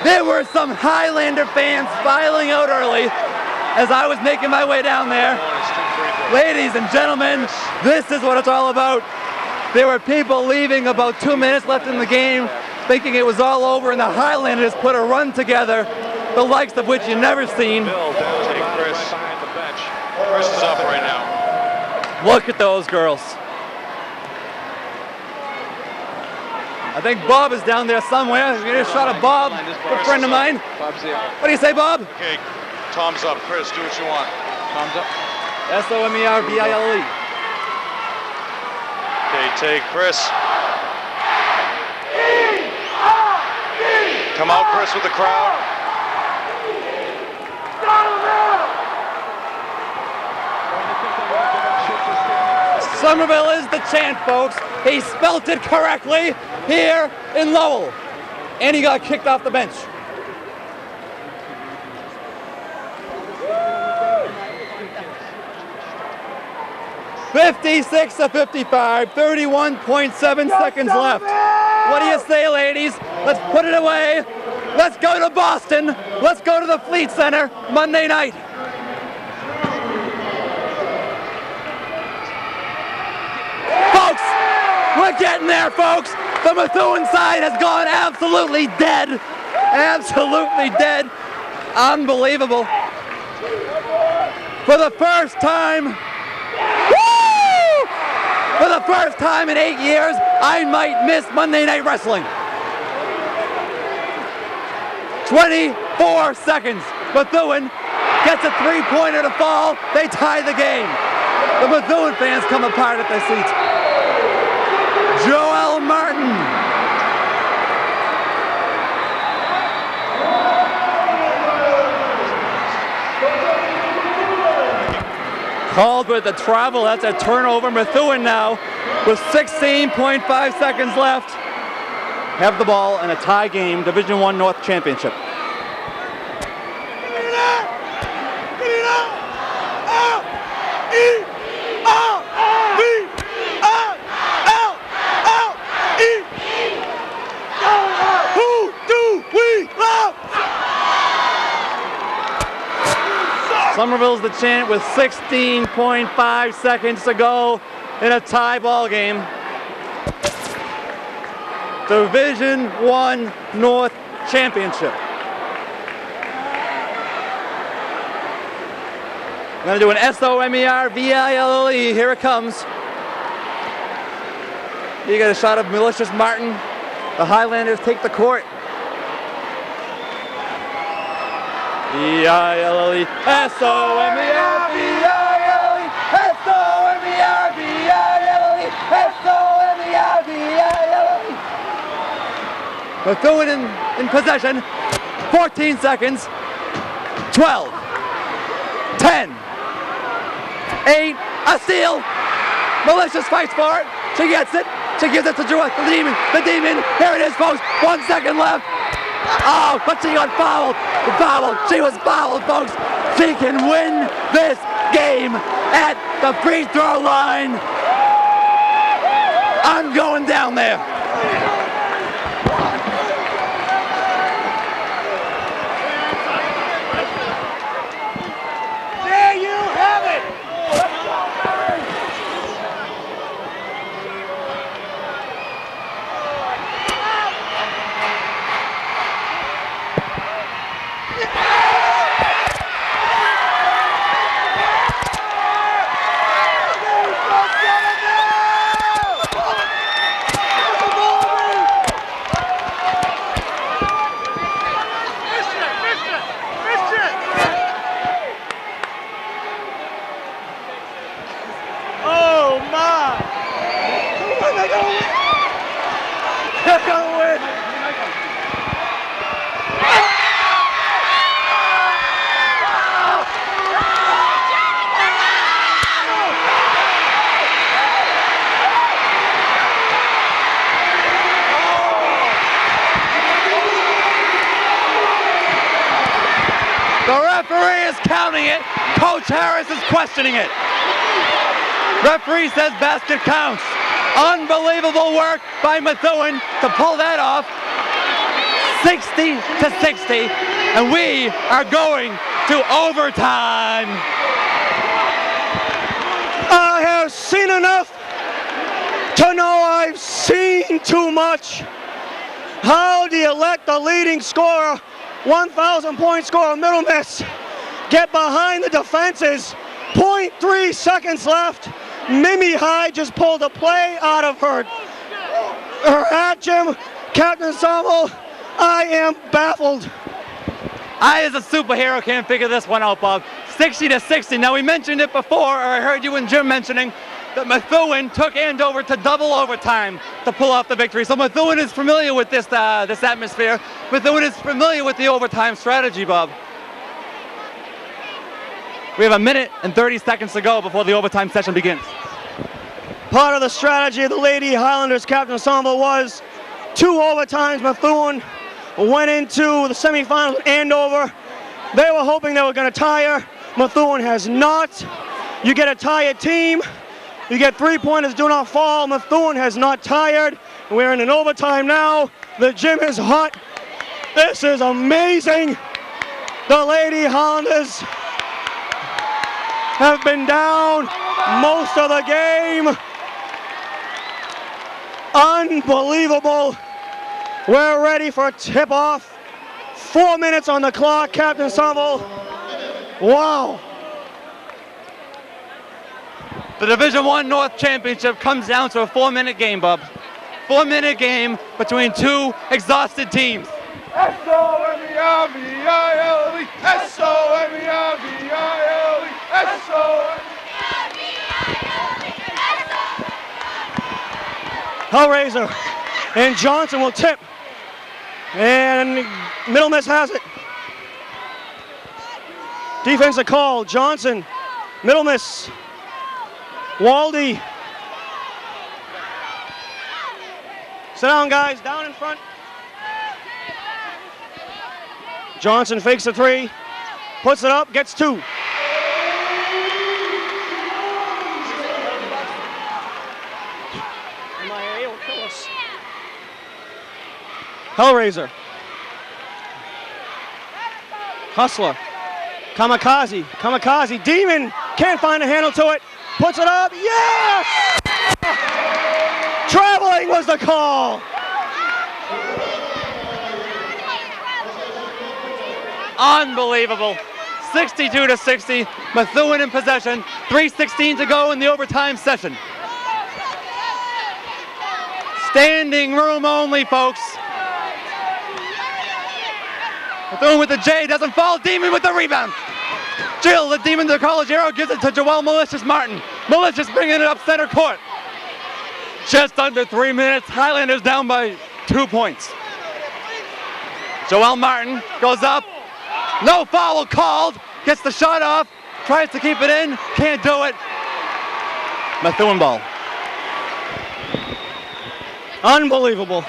There were some Highlander fans filing out early as I was making my way down there. Ladies and gentlemen, this is what it's all about. There were people leaving about 2 minutes left in the game, thinking it was all over, and the Highlanders put a run together, the likes of which you've never seen. Bill down, take Chris behind the bench. Chris is up right now. Look at those girls. I think Bob is down there somewhere. We get a shot of Bob, a friend of mine. Bob's there. What do you say, Bob? Okay, Tom's up. Chris, do what you want. Tom's up. Somerville. Okay, take Chris. Come out, Chris, with the crowd. Somerville is the chant, folks. He spelt it correctly here in Lowell. And he got kicked off the bench. (56-55), 31.7 seconds left. What do you say, ladies? Let's put it away. Let's go to Boston. Let's go to the Fleet Center Monday night. Folks, we're getting there, folks. The Methuen side has gone absolutely dead. Absolutely dead. Unbelievable. For the first time, for the first time in 8 years, I might miss Monday Night Wrestling. 24 seconds. Methuen gets a three-pointer to fall. They tie the game. The Methuen fans come apart at their seats. Joelle Martin. Called with the travel. That's a turnover. Methuen now with 16.5 seconds left. Have the ball in a tie game, Division I North Championship. Who do we love? Somerville's the chant with 16.5 seconds to go in a tie ball game. Division I North Championship. We're going to do an SOMERVILLE. Here it comes. You get a shot of Malicious Martin. The Highlanders take the court. V-I-L-L-E, S-O-M-E-R-V-I-L-E, S-O-M-E-R-V-I-L-E, S-O-M-E-R-V-I-L-E. Methuen in possession. 14 seconds. 12. 10. 8. A steal. Malicious fights for it. She gets it. She gives it to Drew, the Demon. The Demon. Here it is, folks. 1 second left. Oh, but she got fouled. Fouled. She was fouled, folks. She can win this game at the free throw line. I'm going down there. There you have it. Oh my! They're gonna win! They're gonna win! The referee is counting it. Coach Harris is questioning it. Referee says basket counts. Unbelievable work by Methuen to pull that off. 60 to 60, and we are going to overtime. I have seen enough to know I've seen too much. How do you let the leading scorer, 1,000-point scorer, Middle Miss, get behind the defenses? 0.3 seconds left. Mimi High just pulled a play out of her hat, Jim. Captain Somerville, I am baffled. I, as a superhero, can't figure this one out, Bob. 60 to 60. Now, we mentioned it before, or I heard you and Jim mentioning that Methuen took Andover to double overtime to pull off the victory. So Methuen is familiar with this atmosphere. Methuen is familiar with the overtime strategy, Bob. We have 1 minute and 30 seconds to go before the overtime session begins. Part of the strategy of the Lady Highlanders, Captain Somerville, was 2 overtimes. Methuen went into the semifinals with Andover. They were hoping they were going to tie her. Methuen has not. You get a tired team. You get 3-pointers do not fall. Methuen has not tired. We're in an overtime now. The gym is hot. This is amazing. The Lady Highlanders have been down most of the game. Unbelievable. We're ready for tip-off. 4 minutes on the clock, Captain Somerville. Wow. The Division I North Championship comes down to a 4-minute game, Bob. 4-minute game between 2 exhausted teams. S-O-M-E-R-V-I-L-E, S-O-M-E-R-V-I-L-E, S-O-M-E-R-V-I-L-E. Hellraiser and Johnson will tip. And Middle Miss has it. Defensive call, Johnson, Middle Miss, Waldy. Sit down, guys, down in front. Johnson fakes the 3, puts it up, gets 2. MIAA will kill us. Hellraiser. Hustler. Kamikaze. Demon can't find a handle to it. Puts it up. Yes! Traveling was the call. Unbelievable. 62-60. Methuen in possession. 3:16 to go in the overtime session. Standing room only, folks. Methuen with the J, doesn't fall. Demon with the rebound. Jill, the Demon, the college hero, gives it to Joel Malicious Martin. Malicious bringing it up center court. Just under 3 minutes. Highlanders down by 2 points. Joel Martin goes up. No foul called. Gets the shot off. Tries to keep it in. Can't do it. Methuen ball. Unbelievable.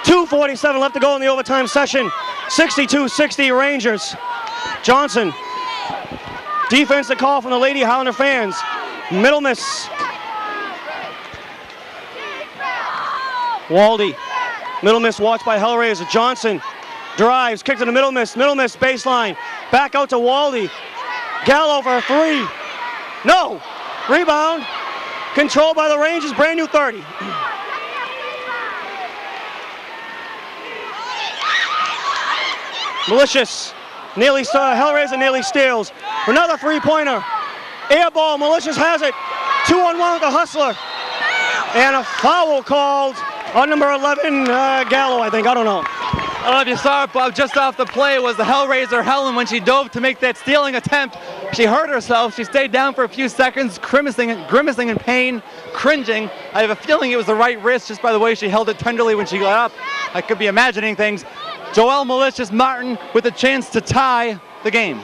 2:47 left to go in the overtime session. 62-60 Rangers. Johnson. Defense to call from the Lady Highlander fans. Middle miss. Waldy. Middle miss watched by Hellraiser. Johnson drives, kick to the middle miss baseline. Back out to Waldy. Gallo for a three. No. Rebound. Controlled by the Rangers. Brand new 30. Malicious. Hellraiser nearly steals. Another three-pointer. Air ball. Malicious has it. 2-on-1 with the hustler. And a foul called on number 11, Gallo, I think. I don't know. I don't know if you saw it, Bob, just off the play was the Hellraiser Helen when she dove to make that stealing attempt. She hurt herself. She stayed down for a few seconds, grimacing in pain, cringing. I have a feeling it was the right wrist just by the way she held it tenderly when she got up. I could be imagining things. Joel Malicious Martin with a chance to tie the game.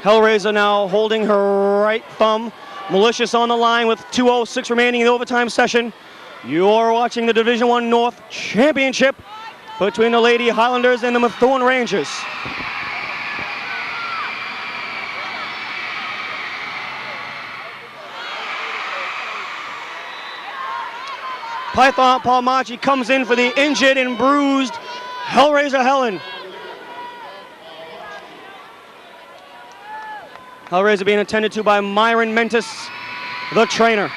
Hellraiser now holding her right thumb. Malicious on the line with 2:06 remaining in the overtime session. You're watching the Division I North Championship between the Lady Highlanders and the Methuen Rangers. Python Palmachi comes in for the injured and bruised Hellraiser Helen. Hellraiser being attended to by Myron Mentis, the trainer.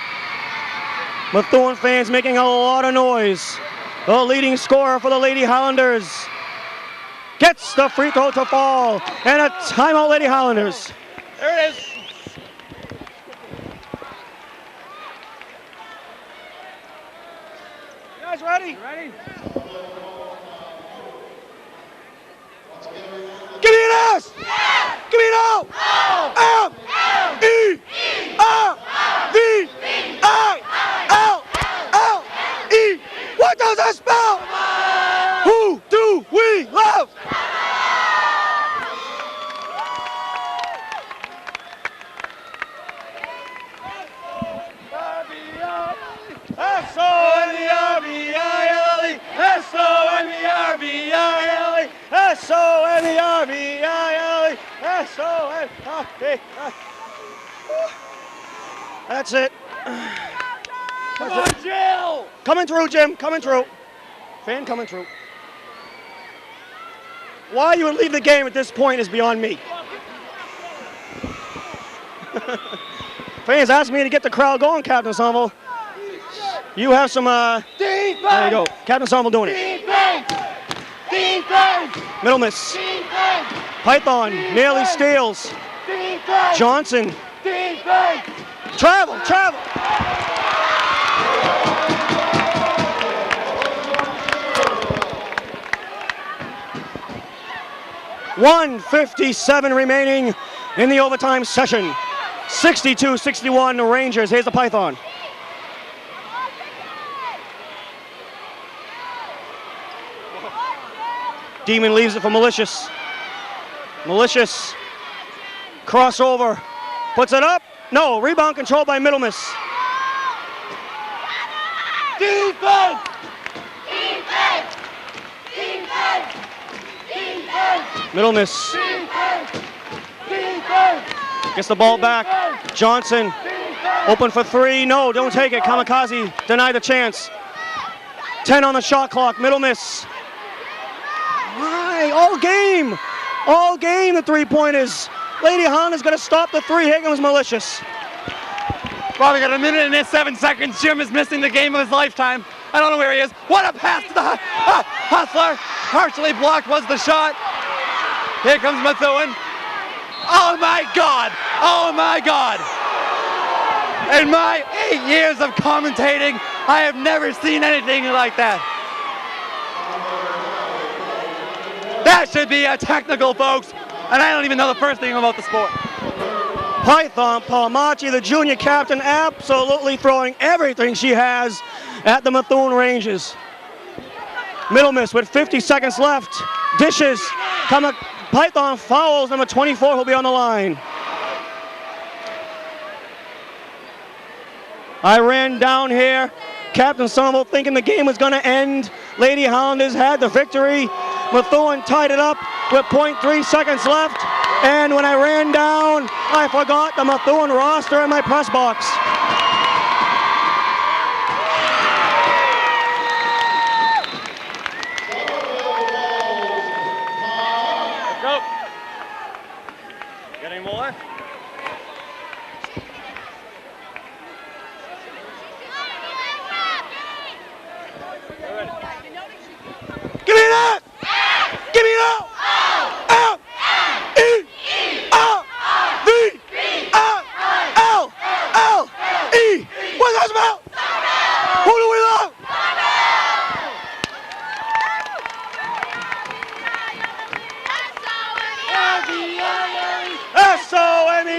Methuen fans making a lot of noise. The leading scorer for the Lady Highlanders gets the free throw to fall, and a timeout, Lady Highlanders. There it is. You guys ready? Ready? Give me an S! Give me an O! M! E! R! V! I! L! L! E! What does that spell? Who do we love? S-O-N-E-R-V-I-L-E! S-O-N-E-R-V-I-L-E! S-O-N-E-R-V-I-L-E! S-O-N-E-R-V-I-L-E! That's it. Come on, Jill! Coming through, Jim. Coming through. Fan coming through. Why you would leave the game at this point is beyond me. Fans asked me to get the crowd going, Captain Somerville. You have some, There you go. Captain Somerville doing it. Defense! Middle miss. Defense! Python nearly steals. Defense! Johnson. Defense! Travel. 1:57 remaining in the overtime session. 62-61 Rangers. Here's the Python. Demon leaves it for Malicious. Malicious. Crossover. Puts it up. No. Rebound controlled by Middle miss. Defense! Defense! Defense! Defense! Middle miss. Defense! Defense! Gets the ball back. Johnson. Open for three. No, don't take it. Kamikaze denied the chance. 10 on the shot clock. Middle miss. Right. All game the three-pointers. Lady Highlanders going to stop the three. Here comes Malicious. Well, we got a minute and 7 seconds. Jim is missing the game of his lifetime. I don't know where he is. What a pass to the Hustler. Partially blocked was the shot. Here comes Methuen. Oh my God. Oh my God. In my 8 years of commentating, I have never seen anything like that. That should be a technical, folks. And I don't even know the first thing about the sport. Python Palmachi, the junior captain, absolutely throwing everything she has at the Methuen Rangers. Middle miss with 50 seconds left. Dishes. Python fouls number 24, who'll be on the line. I ran down here. Captain Somerville thinking the game was going to end. Lady Highlanders had the victory. Methuen tied it up with 0.3 seconds left. And when I ran down, I forgot the Methuen roster in my press box. Let's go. Got any more? Give me that! Give me that! L E R V L L E. What's that about? Who do we love?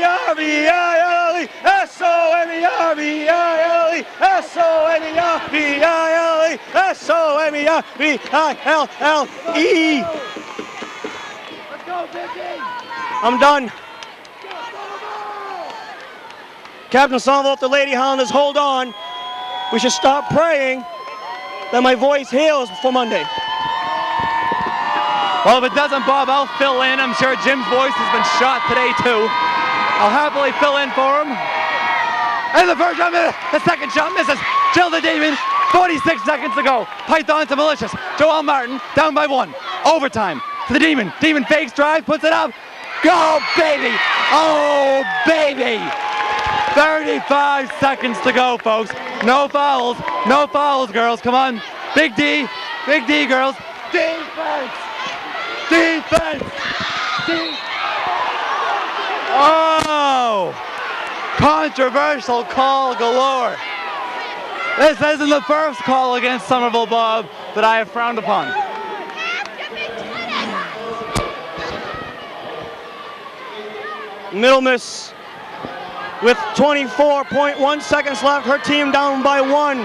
S-O-M-E-R-V-I-L-E, S-O-M-E-R-V-I-L-E, S-O-M-E-R-V-I-L-E, S-O-M-E-R-V-I-L-L-E. Let's go, Vicky! I'm done. Captain Somerville, if the Lady Highlanders hold on, we should start praying that my voice heals for Monday. Well, if it doesn't, Bob, I'll fill in. I'm sure Jim's voice has been shot today, too. I'll happily fill in for him. And the first shot misses. The second shot misses. Jill the Demon, 46 seconds to go. Python to Malicious. Joel Martin, down by 1. Overtime to the Demon. Demon fakes drive, puts it up. Go, baby! Oh, baby! 35 seconds to go, folks. No fouls. No fouls, girls. Come on. Big D, girls. Defense! Defense! Oh! Controversial call galore. This isn't the first call against Somerville, Bob, that I have frowned upon. Middle miss with 24.1 seconds left. Her team down by 1.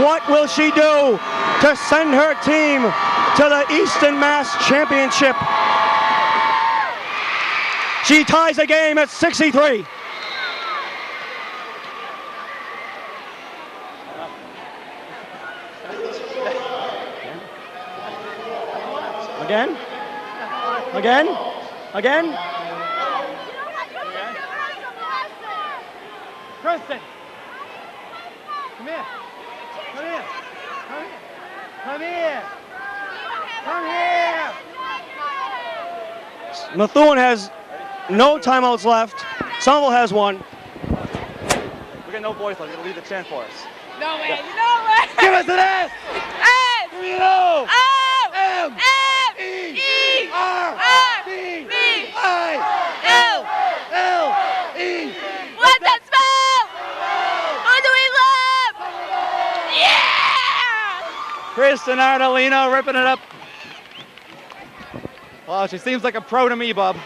What will she do to send her team to the Eastern Mass Championship? She ties the game at 63. Again? Again? Again? Kristen! Come here! Come here! Come here! Come here! Methuen has no timeouts left. Somerville has one. We got no voice left. You're gonna leave the chant for us. No way, no way. Give us an S! S Give me an O! O M! M E! E R! R D! V I! L. L! E! What's that smell? Who do we love? Yeah! Kristen Ardolino ripping it up. Wow, she seems like a pro to me, Bob.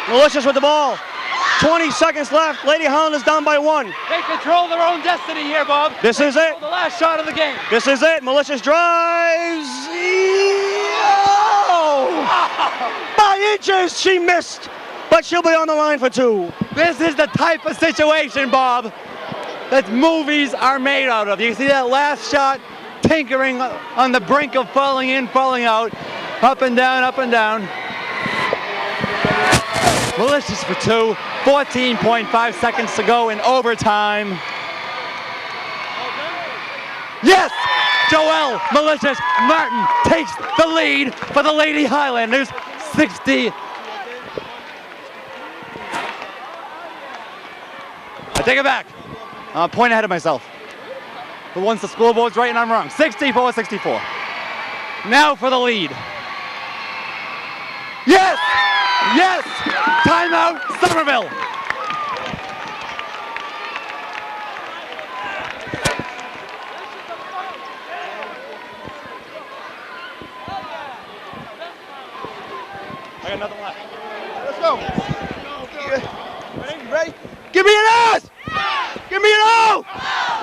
Malicious with the ball. 20 seconds left. Lady Highlanders down by 1. They control their own destiny here, Bob. This is it. The last shot of the game. This is it. Malicious drives. Oh! By inches she missed, but she'll be on the line for 2. This is the type of situation, Bob, that movies are made out of. You see that last shot, tinkering on the brink of falling in, falling out, up and down, up and down. Malicious for two. 14.5 seconds to go in overtime. Yes! Joel Malicious Martin takes the lead for the Lady Highlanders. 60. I take it back. I'm a point ahead of myself. But once the scoreboard's right and I'm wrong. 64-64. Now for the lead. Yes! Yes! Timeout, Somerville. I got nothing left. Let's go. Ready? Give me an S! Give me an O!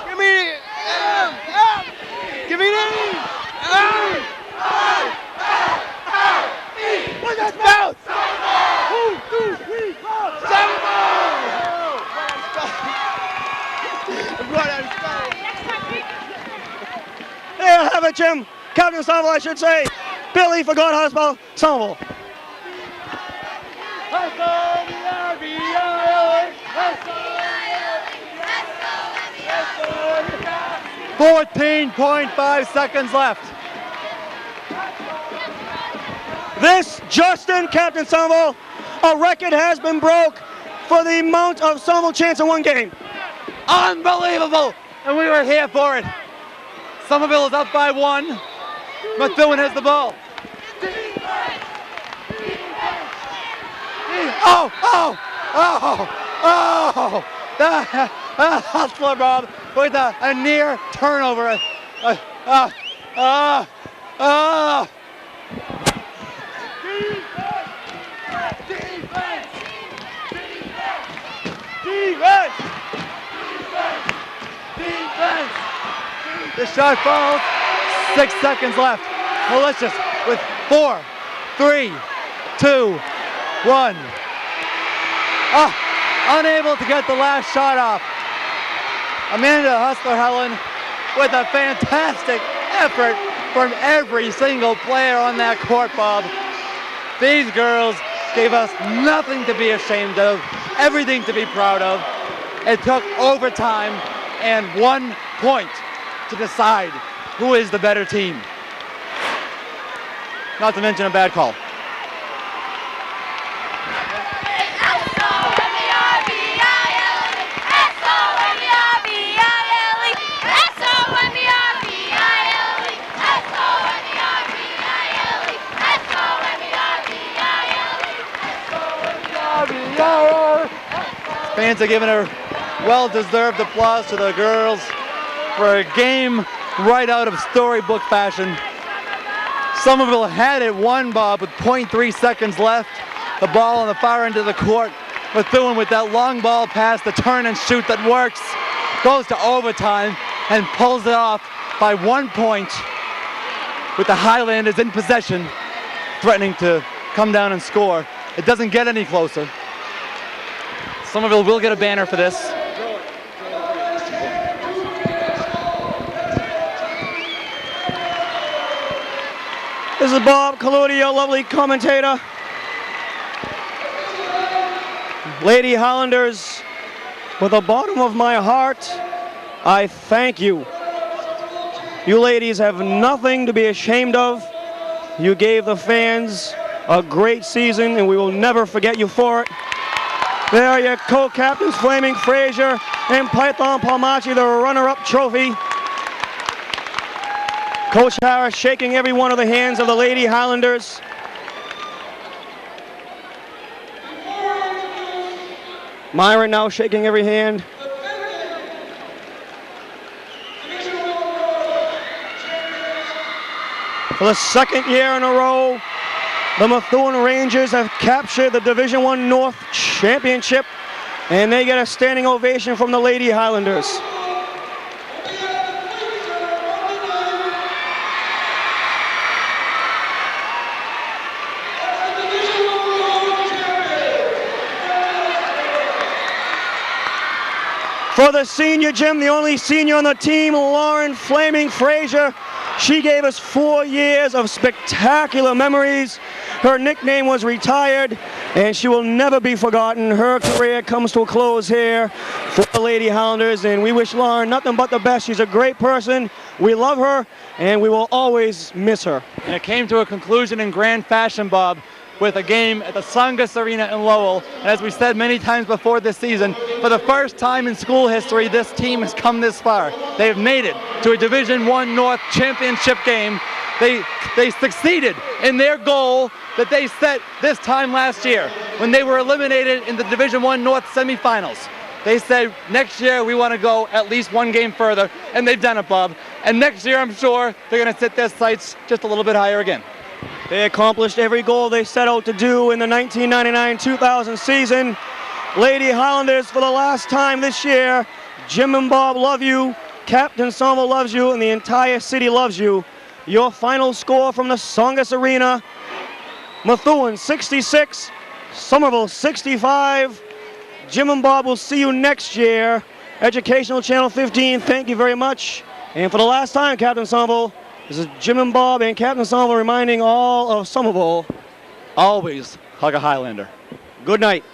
Give me an M! Give me an E! What's that spell? 1, 2, 3, 4, 7! There you have it, Jim. Captain Somerville, I should say. Billy forgot how to spell Somerville. 14.5 seconds left. This, Justin, Captain Somerville, a record has been broke for the amount of Somerville chance in one game. Unbelievable! And we were here for it. Somerville is up by 1. Methuen has the ball. The hustler, Bob, with a near turnover. Defense! The shot falls. 6 seconds left. Malicious with 4, 3, 2, 1. Unable to get the last shot off. Amanda Hustler Helen with a fantastic effort from every single player on that court, Bob. These girls gave us nothing to be ashamed of, everything to be proud of. It took overtime and 1 point to decide who is the better team. Not to mention a bad call. Fans are giving a well-deserved applause to the girls for a game right out of storybook fashion. Somerville had it won, Bob, with 0.3 seconds left. The ball on the far end of the court. Methuen with that long ball pass, the turn and shoot that works, goes to overtime and pulls it off by 1 point with the Highlanders in possession, threatening to come down and score. It doesn't get any closer. Somerville will get a banner for this. This is Bob Colludio, lovely commentator. Lady Highlanders, with the bottom of my heart, I thank you. You ladies have nothing to be ashamed of. You gave the fans a great season, and we will never forget you for it. There are your co-captains, Flaming Frazier and Python Palmachi, the runner-up trophy. Coach Harris shaking every one of the hands of the Lady Highlanders. Myron now shaking every hand. For the second year in a row, the Methuen Rangers have captured the Division I North Championship, and they get a standing ovation from the Lady Highlanders. For the senior gym, the only senior on the team, Lauren Flaming Frazier, She gave us 4 years of spectacular memories. Her nickname was Retired, and she will never be forgotten. Her career comes to a close here for the Lady Highlanders, and we wish Lauren nothing but the best. She's a great person. We love her, and we will always miss her. And it came to a conclusion in grand fashion, Bob, with a game at the Tsongas Arena in Lowell. And as we said many times before this season, for the first time in school history, this team has come this far. They've made it to a Division I North championship game. They succeeded in their goal that they set this time last year when they were eliminated in the Division I North semifinals. They said, next year we want to go at least one game further, and they've done it, Bob. And next year, I'm sure, they're going to set their sights just a little bit higher again. They accomplished every goal they set out to do in the 1999-2000 season. Lady Highlanders, for the last time this year, Jim and Bob love you, Captain Somerville loves you, and the entire city loves you. Your final score from the Tsongas Arena, Methuen 66, Somerville 65. Jim and Bob will see you next year. Educational Channel 15, thank you very much. And for the last time, Captain Somerville, this is Jim and Bob and Captain Somerville reminding all of Somerville, Always hug a Highlander. good night.